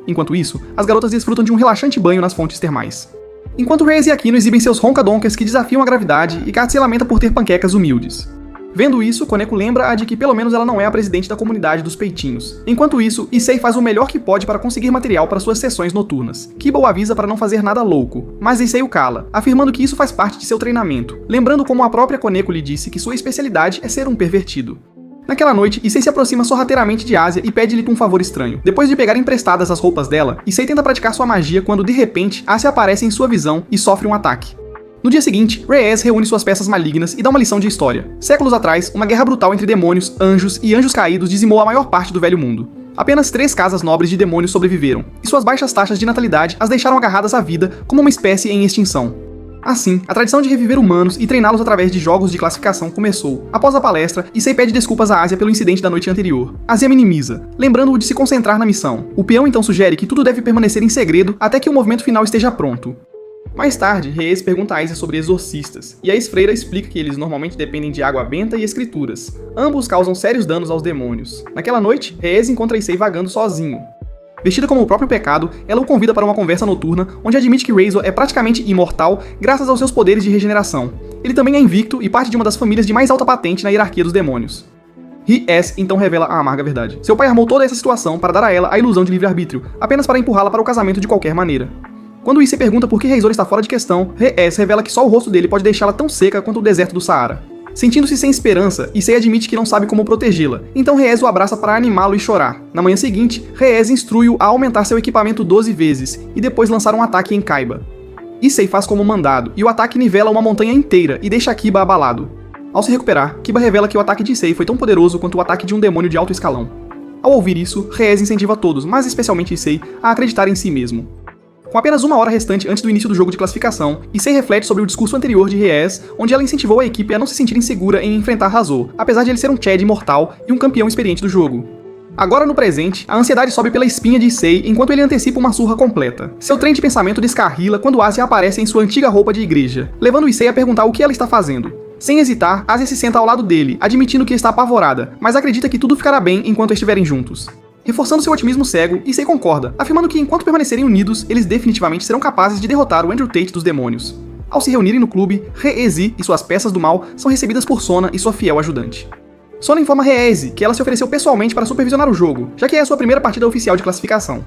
Enquanto isso, as garotas desfrutam de um relaxante banho nas fontes termais. Enquanto Reyes e Akino exibem seus roncadonkers que desafiam a gravidade e Kat se lamenta por ter panquecas humildes. Vendo isso, Koneko lembra-a de que pelo menos ela não é a presidente da comunidade dos peitinhos. Enquanto isso, Issei faz o melhor que pode para conseguir material para suas sessões noturnas. Kiba o avisa para não fazer nada louco, mas Issei o cala, afirmando que isso faz parte de seu treinamento, lembrando como a própria Koneko lhe disse que sua especialidade é ser um pervertido. Naquela noite, Issei se aproxima sorrateiramente de Ássia e pede-lhe um favor estranho. Depois de pegar emprestadas as roupas dela, Issei tenta praticar sua magia quando, de repente, Ássia aparece em sua visão e sofre um ataque. No dia seguinte, Reyes reúne suas peças malignas e dá uma lição de história. Séculos atrás, uma guerra brutal entre demônios, anjos e anjos caídos dizimou a maior parte do velho mundo. Apenas 3 casas nobres de demônios sobreviveram, e suas baixas taxas de natalidade as deixaram agarradas à vida como uma espécie em extinção. Assim, a tradição de reviver humanos e treiná-los através de jogos de classificação começou. Após a palestra, Issei pede desculpas a Ássia pelo incidente da noite anterior. Ássia minimiza, lembrando-o de se concentrar na missão. O peão então sugere que tudo deve permanecer em segredo até que o movimento final esteja pronto. Mais tarde, Reyes pergunta a Ássia sobre exorcistas, e a ex-freira explica que eles normalmente dependem de água benta e escrituras. Ambos causam sérios danos aos demônios. Naquela noite, Reyes encontra Issei vagando sozinho. Vestida como o próprio pecado, ela o convida para uma conversa noturna, onde admite que Razor é praticamente imortal graças aos seus poderes de regeneração. Ele também é invicto e parte de uma das famílias de mais alta patente na hierarquia dos demônios. Reyes então revela a amarga verdade. Seu pai armou toda essa situação para dar a ela a ilusão de livre-arbítrio, apenas para empurrá-la para o casamento de qualquer maneira. Quando Issei pergunta por que Razor está fora de questão, Reyes revela que só o rosto dele pode deixá-la tão seca quanto o deserto do Saara. Sentindo-se sem esperança, Issei admite que não sabe como protegê-la, então Reyes o abraça para animá-lo e chorar. Na manhã seguinte, Reyes instrui-o a aumentar seu equipamento 12 vezes, e depois lançar um ataque em Kaiba. Issei faz como mandado, e o ataque nivela uma montanha inteira e deixa Kiba abalado. Ao se recuperar, Kiba revela que o ataque de Issei foi tão poderoso quanto o ataque de um demônio de alto escalão. Ao ouvir isso, Reyes incentiva todos, mas especialmente Issei, a acreditar em si mesmo. Com apenas uma hora restante antes do início do jogo de classificação, Issei reflete sobre o discurso anterior de Reyes, onde ela incentivou a equipe a não se sentir insegura em enfrentar Hazou, apesar de ele ser um Chad imortal e um campeão experiente do jogo. Agora no presente, a ansiedade sobe pela espinha de Issei enquanto ele antecipa uma surra completa. Seu trem de pensamento descarrila quando Asia aparece em sua antiga roupa de igreja, levando Issei a perguntar o que ela está fazendo. Sem hesitar, Asia se senta ao lado dele, admitindo que está apavorada, mas acredita que tudo ficará bem enquanto estiverem juntos. Reforçando seu otimismo cego, Issei concorda, afirmando que enquanto permanecerem unidos, eles definitivamente serão capazes de derrotar o Andrew Tate dos demônios. Ao se reunirem no clube, Rei-Ezi e suas peças do mal são recebidas por Sona e sua fiel ajudante. Sona informa Rei-Ezi que ela se ofereceu pessoalmente para supervisionar o jogo, já que é a sua primeira partida oficial de classificação.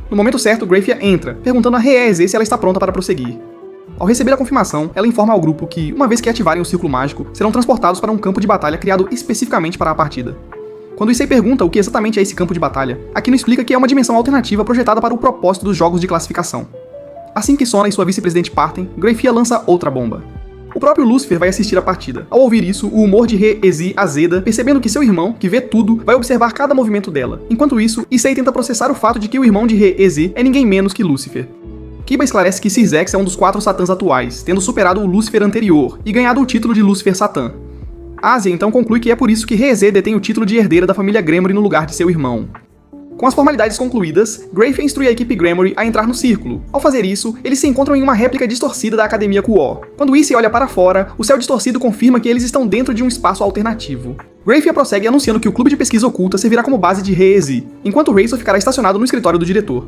No momento certo, Grafia entra, perguntando a Rei-Ezi se ela está pronta para prosseguir. Ao receber a confirmação, ela informa ao grupo que, uma vez que ativarem o círculo mágico, serão transportados para um campo de batalha criado especificamente para a partida. Quando Issei pergunta o que exatamente é esse campo de batalha, Akino explica que é uma dimensão alternativa projetada para o propósito dos jogos de classificação. Assim que Sona e sua vice-presidente partem, Grafia lança outra bomba. O próprio Lucifer vai assistir a partida. Ao ouvir isso, o humor de Rei-Ezi azeda, percebendo que seu irmão, que vê tudo, vai observar cada movimento dela. Enquanto isso, Issei tenta processar o fato de que o irmão de Rei-Ezi é ninguém menos que Lucifer. Kiba esclarece que Syzex é um dos 4 Satãs atuais, tendo superado o Lucifer anterior e ganhado o título de Lucifer Satã. Asia então conclui que é por isso que Rei-Ezi detém o título de herdeira da família Gremory no lugar de seu irmão. Com as formalidades concluídas, Grafia instrui a equipe Gremory a entrar no círculo. Ao fazer isso, eles se encontram em uma réplica distorcida da Academia Kuo. Quando Issei olha para fora, o céu distorcido confirma que eles estão dentro de um espaço alternativo. Grafia prossegue anunciando que o clube de pesquisa oculta servirá como base de Rei-Ezi, enquanto Razor ficará estacionado no escritório do diretor.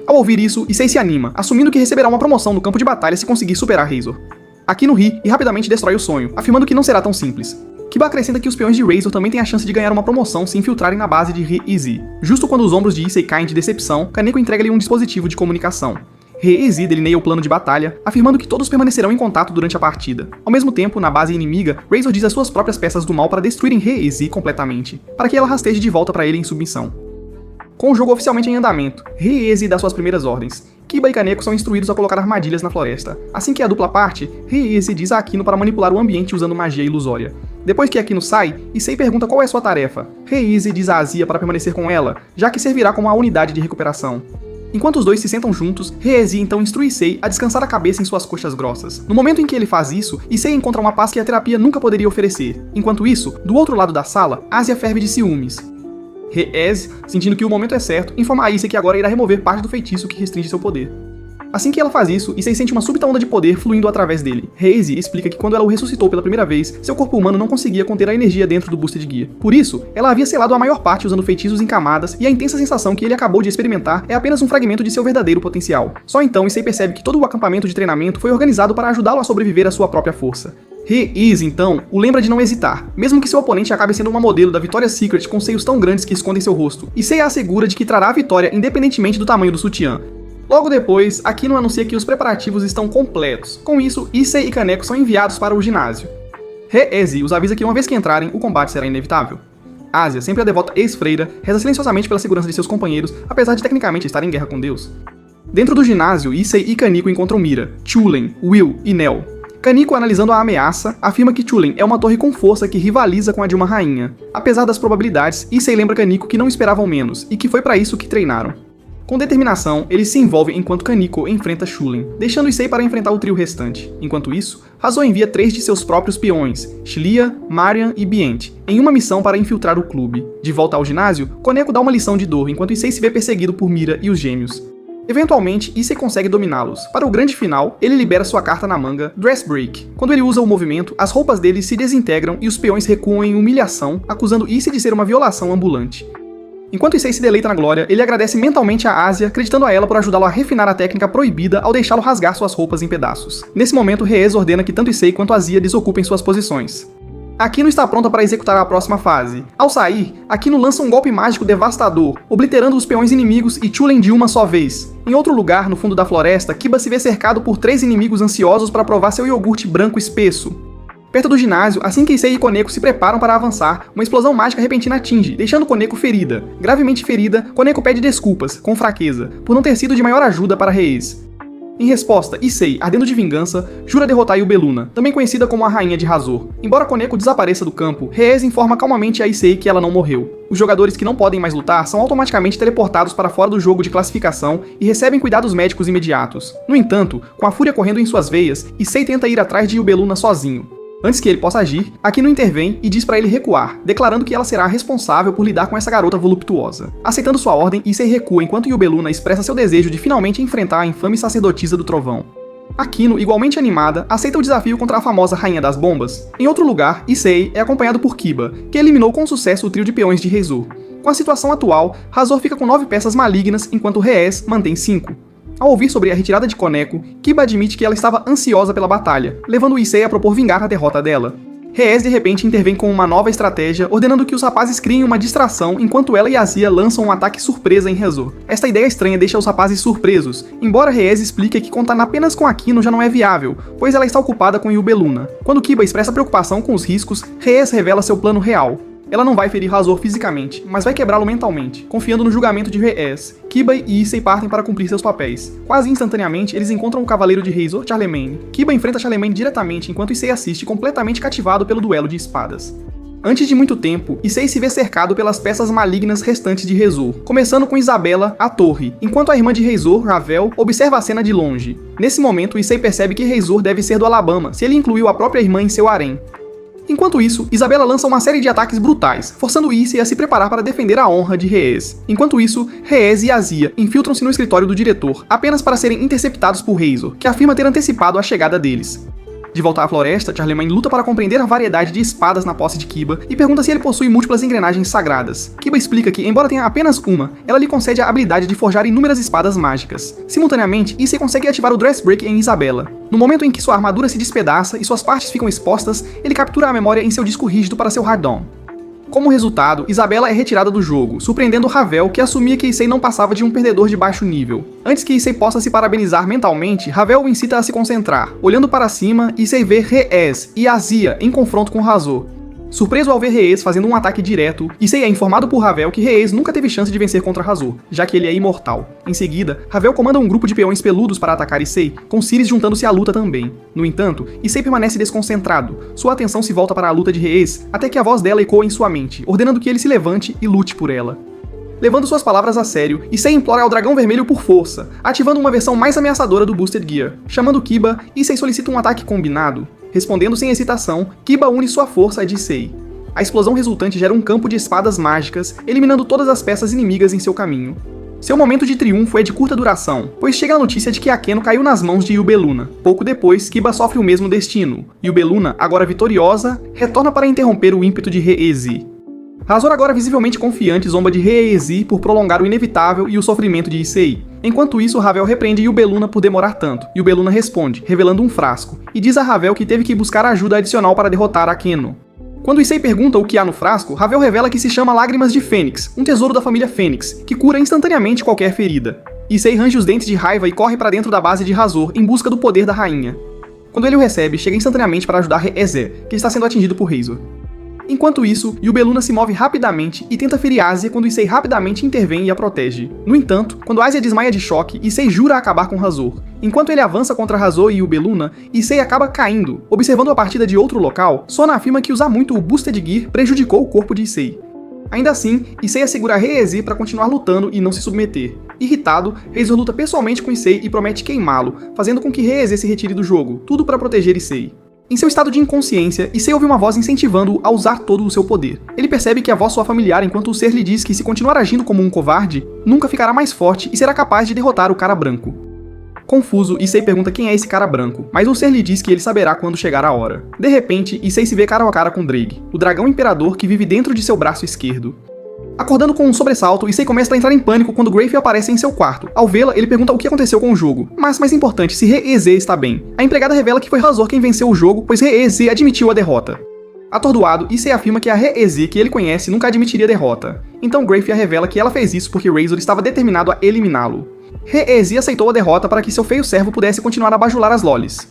Ao ouvir isso, Issei se anima, assumindo que receberá uma promoção no campo de batalha se conseguir superar Razor. Akino ri e rapidamente destrói o sonho, afirmando que não será tão simples. Kiba acrescenta que os peões de Razor também têm a chance de ganhar uma promoção se infiltrarem na base de Rei-Ezi. Justo quando os ombros de Issei caem de decepção, Kaneko entrega-lhe um dispositivo de comunicação. Rei-Ezi delineia o plano de batalha, afirmando que todos permanecerão em contato durante a partida. Ao mesmo tempo, na base inimiga, Razor diz as suas próprias peças do mal para destruírem Rei-Ezi completamente, para que ela rasteje de volta para ele em submissão. Com o jogo oficialmente em andamento, Rei-Ezi dá suas primeiras ordens. Kiba e Kaneko são instruídos a colocar armadilhas na floresta. Assim que a dupla parte, Rei-Ezi diz a Akino para manipular o ambiente usando magia ilusória. Depois que Akino sai, Issei pergunta qual é sua tarefa. Rei-Ezi diz a Asia para permanecer com ela, já que servirá como a unidade de recuperação. Enquanto os dois se sentam juntos, Rei-Ezi então instrui Issei a descansar a cabeça em suas coxas grossas. No momento em que ele faz isso, Issei encontra uma paz que a terapia nunca poderia oferecer. Enquanto isso, do outro lado da sala, Asia ferve de ciúmes. Rei-Ezi, sentindo que o momento é certo, informa a Issei que agora irá remover parte do feitiço que restringe seu poder. Assim que ela faz isso, Issei sente uma súbita onda de poder fluindo através dele. Rei-Ezi explica que quando ela o ressuscitou pela primeira vez, seu corpo humano não conseguia conter a energia dentro do Boosted Gear. Por isso, ela havia selado a maior parte usando feitiços em camadas, e a intensa sensação que ele acabou de experimentar é apenas um fragmento de seu verdadeiro potencial. Só então Issei percebe que todo o acampamento de treinamento foi organizado para ajudá-lo a sobreviver à sua própria força. Rei-Ezi, então, o lembra de não hesitar, mesmo que seu oponente acabe sendo uma modelo da Victoria's Secret com seios tão grandes que escondem seu rosto. Issei a assegura de que trará a vitória independentemente do tamanho do sutiã. Logo depois, Akino anuncia que os preparativos estão completos. Com isso, Issei e Kaneko são enviados para o ginásio. Rei-Ezi os avisa que uma vez que entrarem, o combate será inevitável. Asia, sempre a devota ex-freira, reza silenciosamente pela segurança de seus companheiros, apesar de tecnicamente estar em guerra com Deus. Dentro do ginásio, Issei e Kaneko encontram Mira, Chulen, Will e Nel. Kaneko, analisando a ameaça, afirma que Chulen é uma torre com força que rivaliza com a de uma rainha. Apesar das probabilidades, Issei lembra Kaneko que não esperavam menos, e que foi para isso que treinaram. Com determinação, eles se envolvem enquanto Kaneko enfrenta Chulen, deixando Issei para enfrentar o trio restante. Enquanto isso, Hazou envia 3 de seus próprios peões, Shlia, Marian e Bient, em uma missão para infiltrar o clube. De volta ao ginásio, Kaneko dá uma lição de dor enquanto Issei se vê perseguido por Mira e os gêmeos. Eventualmente, Issei consegue dominá-los. Para o grande final, ele libera sua carta na manga, Dress Break. Quando ele usa o movimento, as roupas dele se desintegram e os peões recuam em humilhação, acusando Issei de ser uma violação ambulante. Enquanto Issei se deleita na glória, ele agradece mentalmente a Asia, acreditando a ela por ajudá-lo a refinar a técnica proibida ao deixá-lo rasgar suas roupas em pedaços. Nesse momento, Rei-Ezi ordena que tanto Issei quanto Asia desocupem suas posições. Akino está pronta para executar a próxima fase. Ao sair, Akino lança um golpe mágico devastador, obliterando os peões inimigos e Chulen de uma só vez. Em outro lugar, no fundo da floresta, Kiba se vê cercado por 3 inimigos ansiosos para provar seu iogurte branco espesso. Perto do ginásio, assim que Issei e Kaneko se preparam para avançar, uma explosão mágica repentina atinge, deixando Kaneko ferida. Gravemente ferida, Kaneko pede desculpas, com fraqueza, por não ter sido de maior ajuda para Rei-Ezi. Em resposta, Issei, ardendo de vingança, jura derrotar Yubeluna, também conhecida como a Rainha de Razor. Embora Koneko desapareça do campo, Reyes informa calmamente a Issei que ela não morreu. Os jogadores que não podem mais lutar são automaticamente teleportados para fora do jogo de classificação e recebem cuidados médicos imediatos. No entanto, com a fúria correndo em suas veias, Issei tenta ir atrás de Yubeluna sozinho. Antes que ele possa agir, Akino intervém e diz para ele recuar, declarando que ela será responsável por lidar com essa garota voluptuosa. Aceitando sua ordem, Issei recua enquanto Yubeluna expressa seu desejo de finalmente enfrentar a infame sacerdotisa do trovão. Akino, igualmente animada, aceita o desafio contra a famosa Rainha das Bombas. Em outro lugar, Issei é acompanhado por Kiba, que eliminou com sucesso o trio de peões de Reizou. Com a situação atual, Razor fica com 9 peças malignas, enquanto Reyes mantém 5. Ao ouvir sobre a retirada de Koneko, Kiba admite que ela estava ansiosa pela batalha, levando Issei a propor vingar a derrota dela. Reyes de repente intervém com uma nova estratégia, ordenando que os rapazes criem uma distração enquanto ela e Azia lançam um ataque surpresa em Reizou. Esta ideia estranha deixa os rapazes surpresos, embora Reyes explique que contar apenas com Akino já não é viável, pois ela está ocupada com Yubeluna. Quando Kiba expressa preocupação com os riscos, Reyes revela seu plano real. Ela não vai ferir Razor fisicamente, mas vai quebrá-lo mentalmente, confiando no julgamento de Reyes. Kiba e Issei partem para cumprir seus papéis. Quase instantaneamente, eles encontram o cavaleiro de Reizou, Charlemagne. Kiba enfrenta Charlemagne diretamente, enquanto Issei assiste, completamente cativado pelo duelo de espadas. Antes de muito tempo, Issei se vê cercado pelas peças malignas restantes de Reizou, começando com Isabela, a torre, enquanto a irmã de Reizou, Ravel, observa a cena de longe. Nesse momento, Issei percebe que Reizou deve ser do Alabama, se ele incluiu a própria irmã em seu harém. Enquanto isso, Isabela lança uma série de ataques brutais, forçando Issei a se preparar para defender a honra de Reyes. Enquanto isso, Reyes e Azia infiltram-se no escritório do diretor, apenas para serem interceptados por Reizou, que afirma ter antecipado a chegada deles. De volta à floresta, Charlemagne luta para compreender a variedade de espadas na posse de Kiba e pergunta se ele possui múltiplas engrenagens sagradas. Kiba explica que, embora tenha apenas uma, ela lhe concede a habilidade de forjar inúmeras espadas mágicas. Simultaneamente, Issei consegue ativar o Dress Break em Isabela. No momento em que sua armadura se despedaça e suas partes ficam expostas, ele captura a memória em seu disco rígido para seu Hard-On. Como resultado, Isabela é retirada do jogo, surpreendendo Ravel, que assumia que Issei não passava de um perdedor de baixo nível. Antes que Issei possa se parabenizar mentalmente, Ravel o incita a se concentrar. Olhando para cima, Issei vê Reyes e Azia em confronto com Razor. Surpreso ao ver Reyes fazendo um ataque direto, Issei é informado por Ravel que Reyes nunca teve chance de vencer contra Razor, já que ele é imortal. Em seguida, Ravel comanda um grupo de peões peludos para atacar Issei, com Sirius juntando-se à luta também. No entanto, Issei permanece desconcentrado. Sua atenção se volta para a luta de Reyes, até que a voz dela ecoa em sua mente, ordenando que ele se levante e lute por ela. Levando suas palavras a sério, Issei implora ao Dragão Vermelho por força, ativando uma versão mais ameaçadora do Boosted Gear. Chamando Kiba, Issei solicita um ataque combinado. Respondendo sem hesitação, Kiba une sua força à de Issei. A explosão resultante gera um campo de espadas mágicas, eliminando todas as peças inimigas em seu caminho. Seu momento de triunfo é de curta duração, pois chega a notícia de que Akeno caiu nas mãos de Yubeluna. Pouco depois, Kiba sofre o mesmo destino. Yubeluna, agora vitoriosa, retorna para interromper o ímpeto de Reyes. Razor, agora visivelmente confiante, zomba de Reyes por prolongar o inevitável e o sofrimento de Issei. Enquanto isso, Ravel repreende Yubeluna por demorar tanto. Yubeluna responde, revelando um frasco, e diz a Ravel que teve que buscar ajuda adicional para derrotar Akeno. Quando Issei pergunta o que há no frasco, Ravel revela que se chama Lágrimas de Fênix, um tesouro da família Fênix, que cura instantaneamente qualquer ferida. Issei range os dentes de raiva e corre para dentro da base de Razor em busca do poder da rainha. Quando ele o recebe, chega instantaneamente para ajudar Reyes, que está sendo atingido por Reizou. Enquanto isso, Yubeluna se move rapidamente e tenta ferir Azia quando Issei rapidamente intervém e a protege. No entanto, quando Azia desmaia de choque, Issei jura acabar com Razor. Enquanto ele avança contra Razor e Yubeluna, Issei acaba caindo. Observando a partida de outro local, Sona afirma que usar muito o Boosted Gear prejudicou o corpo de Issei. Ainda assim, Issei assegura Reyes para continuar lutando e não se submeter. Irritado, Reizou luta pessoalmente com Issei e promete queimá-lo, fazendo com que Reyes se retire do jogo, tudo para proteger Issei. Em seu estado de inconsciência, Issei ouve uma voz incentivando-o a usar todo o seu poder. Ele percebe que a voz soa familiar enquanto o ser lhe diz que se continuar agindo como um covarde, nunca ficará mais forte e será capaz de derrotar o cara branco. Confuso, Issei pergunta quem é esse cara branco, mas o ser lhe diz que ele saberá quando chegar a hora. De repente, Issei se vê cara a cara com Drake, o dragão imperador que vive dentro de seu braço esquerdo. Acordando com um sobressalto, Issei começa a entrar em pânico quando Grafe aparece em seu quarto. Ao vê-la, ele pergunta o que aconteceu com o jogo, mas mais importante, se Reyes está bem. A empregada revela que foi Razor quem venceu o jogo, pois Reyes admitiu a derrota. Atordoado, Issei afirma que a Reyes que ele conhece nunca admitiria a derrota. Então Grafe revela que ela fez isso porque Razor estava determinado a eliminá-lo. Reyes aceitou a derrota para que seu feio servo pudesse continuar a bajular as lolis.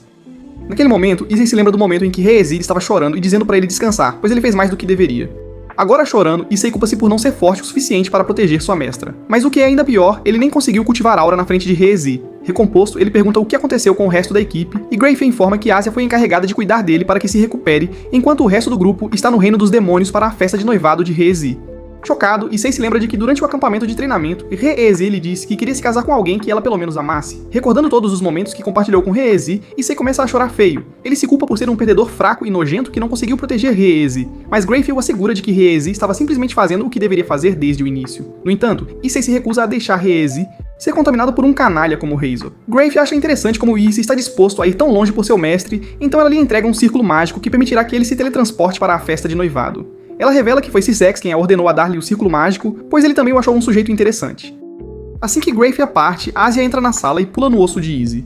Naquele momento, Issei se lembra do momento em que Reyes estava chorando e dizendo para ele descansar, pois ele fez mais do que deveria. Agora chorando, Issei culpa-se por não ser forte o suficiente para proteger sua mestra. Mas o que é ainda pior, ele nem conseguiu cultivar aura na frente de Heezi. Recomposto, ele pergunta o que aconteceu com o resto da equipe, e Grayf informa que Asia foi encarregada de cuidar dele para que se recupere, enquanto o resto do grupo está no reino dos demônios para a festa de noivado de Heezi. Chocado, Issei se lembra de que durante o acampamento de treinamento, Heezi lhe disse que queria se casar com alguém que ela pelo menos amasse. Recordando todos os momentos que compartilhou com Heezi, Issei começa a chorar feio. Ele se culpa por ser um perdedor fraco e nojento que não conseguiu proteger Heezi, mas Grayf o assegura de que Heezi estava simplesmente fazendo o que deveria fazer desde o início. No entanto, Issei se recusa a deixar Heezi ser contaminado por um canalha como Razor. Grayf acha interessante como Issei está disposto a ir tão longe por seu mestre, então ela lhe entrega um círculo mágico que permitirá que ele se teletransporte para a festa de noivado. Ela revela que foi Syzex quem a ordenou a dar-lhe o círculo mágico, pois ele também o achou um sujeito interessante. Assim que Grayf parte, Asia entra na sala e pula no osso de Izzy.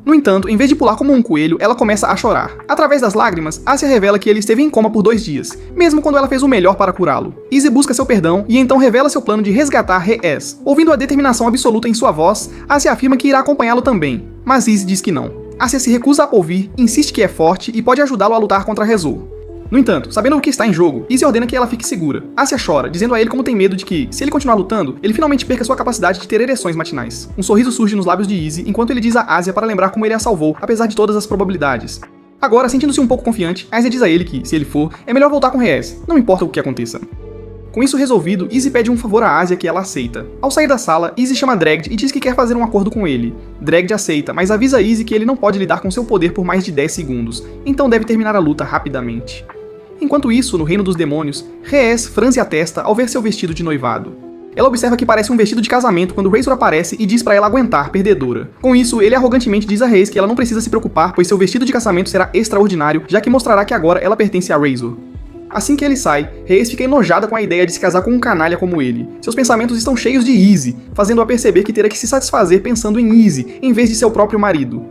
No entanto, em vez de pular como um coelho, ela começa a chorar. Através das lágrimas, Asia revela que ele esteve em coma por 2 dias, mesmo quando ela fez o melhor para curá-lo. Izzy busca seu perdão e então revela seu plano de resgatar Rees. Ouvindo a determinação absoluta em sua voz, Asia afirma que irá acompanhá-lo também, mas Izzy diz que não. Asia se recusa a ouvir, insiste que é forte e pode ajudá-lo a lutar contra Razor. No entanto, sabendo o que está em jogo, Izzy ordena que ela fique segura. Asia chora, dizendo a ele como tem medo de que, se ele continuar lutando, ele finalmente perca sua capacidade de ter ereções matinais. Um sorriso surge nos lábios de Izzy enquanto ele diz a Asia para lembrar como ele a salvou, apesar de todas as probabilidades. Agora, sentindo-se um pouco confiante, Asia diz a ele que, se ele for, é melhor voltar com Rees, não importa o que aconteça. Com isso resolvido, Izzy pede um favor a Asia que ela aceita. Ao sair da sala, Izzy chama Dregd e diz que quer fazer um acordo com ele. Dregd aceita, mas avisa Izzy que ele não pode lidar com seu poder por mais de 10 segundos, então deve terminar a luta rapidamente. Enquanto isso, no reino dos demônios, Rees franze a testa ao ver seu vestido de noivado. Ela observa que parece um vestido de casamento quando Razor aparece e diz para ela aguentar, perdedora. Com isso, ele arrogantemente diz a Rees que ela não precisa se preocupar, pois seu vestido de casamento será extraordinário, já que mostrará que agora ela pertence a Razor. Assim que ele sai, Rees fica enojada com a ideia de se casar com um canalha como ele. Seus pensamentos estão cheios de Izzy, fazendo-a perceber que terá que se satisfazer pensando em Izzy, em vez de seu próprio marido.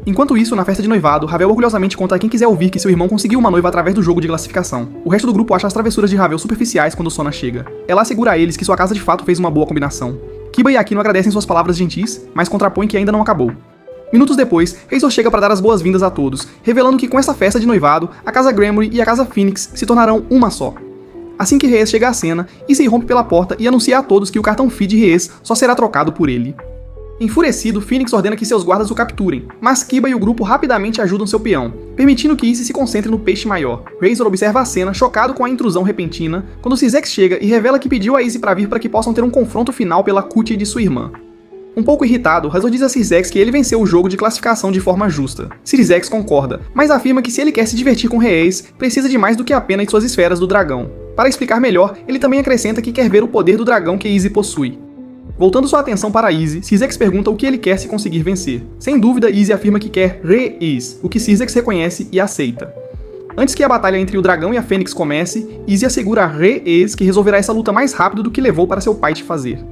Enquanto isso, na festa de noivado, Ravel orgulhosamente conta a quem quiser ouvir que seu irmão conseguiu uma noiva através do jogo de classificação. O resto do grupo acha as travessuras de Ravel superficiais quando Sona chega. Ela assegura a eles que sua casa de fato fez uma boa combinação. Kiba e Akino agradecem suas palavras gentis, mas contrapõem que ainda não acabou. Minutos depois, Razor chega para dar as boas-vindas a todos, revelando que com essa festa de noivado, a casa Gremory e a casa Phoenix se tornarão uma só. Assim que Rees chega à cena, Issei rompe pela porta e anuncia a todos que o cartão FI de Rees só será trocado por ele. Enfurecido, Phoenix ordena que seus guardas o capturem, mas Kiba e o grupo rapidamente ajudam seu peão, permitindo que Izzy se concentre no peixe maior. Razor observa a cena, chocado com a intrusão repentina, quando Syzex chega e revela que pediu a Izzy para vir para que possam ter um confronto final pela cutie de sua irmã. Um pouco irritado, Razor diz a Syzex que ele venceu o jogo de classificação de forma justa. Syzex concorda, mas afirma que se ele quer se divertir com Rees, precisa de mais do que apenas suas esferas do dragão. Para explicar melhor, ele também acrescenta que quer ver o poder do dragão que Izzy possui. Voltando sua atenção para Izzy, Syzex pergunta o que ele quer se conseguir vencer. Sem dúvida, Izzy afirma que quer Rees, o que Syzex reconhece e aceita. Antes que a batalha entre o dragão e a Fênix comece, Izzy assegura a Rees que resolverá essa luta mais rápido do que levou para seu pai te fazer.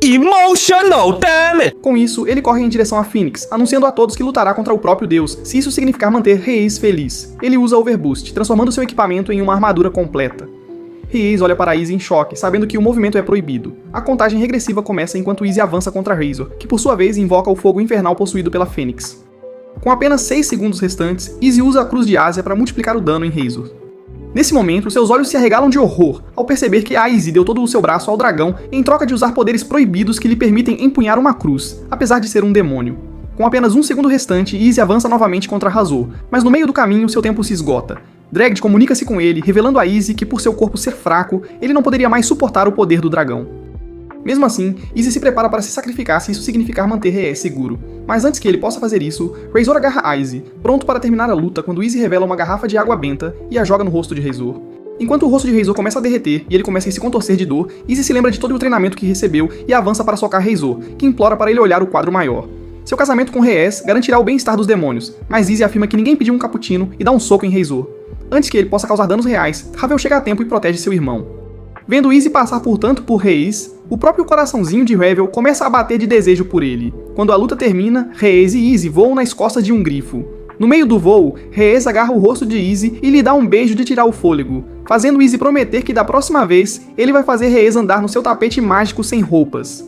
Emotional, damn it! Com isso, ele corre em direção a Phoenix, anunciando a todos que lutará contra o próprio deus, se isso significar manter Rees feliz. Ele usa Overboost, transformando seu equipamento em uma armadura completa. Rees olha para Izzy em choque, sabendo que o movimento é proibido. A contagem regressiva começa enquanto Izzy avança contra Razor, que por sua vez invoca o fogo infernal possuído pela Fênix. Com apenas 6 segundos restantes, Izzy usa a cruz de Asia para multiplicar o dano em Razor. Nesse momento, seus olhos se arregalam de horror ao perceber que a Izzy deu todo o seu braço ao dragão em troca de usar poderes proibidos que lhe permitem empunhar uma cruz, apesar de ser um demônio. Com apenas 1 segundo restante, Izzy avança novamente contra Razor, mas no meio do caminho seu tempo se esgota. Dregd comunica-se com ele, revelando a Izzy que por seu corpo ser fraco, ele não poderia mais suportar o poder do dragão. Mesmo assim, Izzy se prepara para se sacrificar se isso significar manter Rees seguro. Mas antes que ele possa fazer isso, Razor agarra Izzy, pronto para terminar a luta quando Izzy revela uma garrafa de água benta e a joga no rosto de Razor. Enquanto o rosto de Razor começa a derreter e ele começa a se contorcer de dor, Izzy se lembra de todo o treinamento que recebeu e avança para socar Razor, que implora para ele olhar o quadro maior. Seu casamento com Rees garantirá o bem-estar dos demônios, mas Izzy afirma que ninguém pediu um cappuccino e dá um soco em Razor. Antes que ele possa causar danos reais, Ravel chega a tempo e protege seu irmão. Vendo Izzy passar por tanto por Rees, o próprio coraçãozinho de Ravel começa a bater de desejo por ele. Quando a luta termina, Rees e Izzy voam nas costas de um grifo. No meio do voo, Rees agarra o rosto de Izzy e lhe dá um beijo de tirar o fôlego, fazendo Izzy prometer que da próxima vez, ele vai fazer Rees andar no seu tapete mágico sem roupas.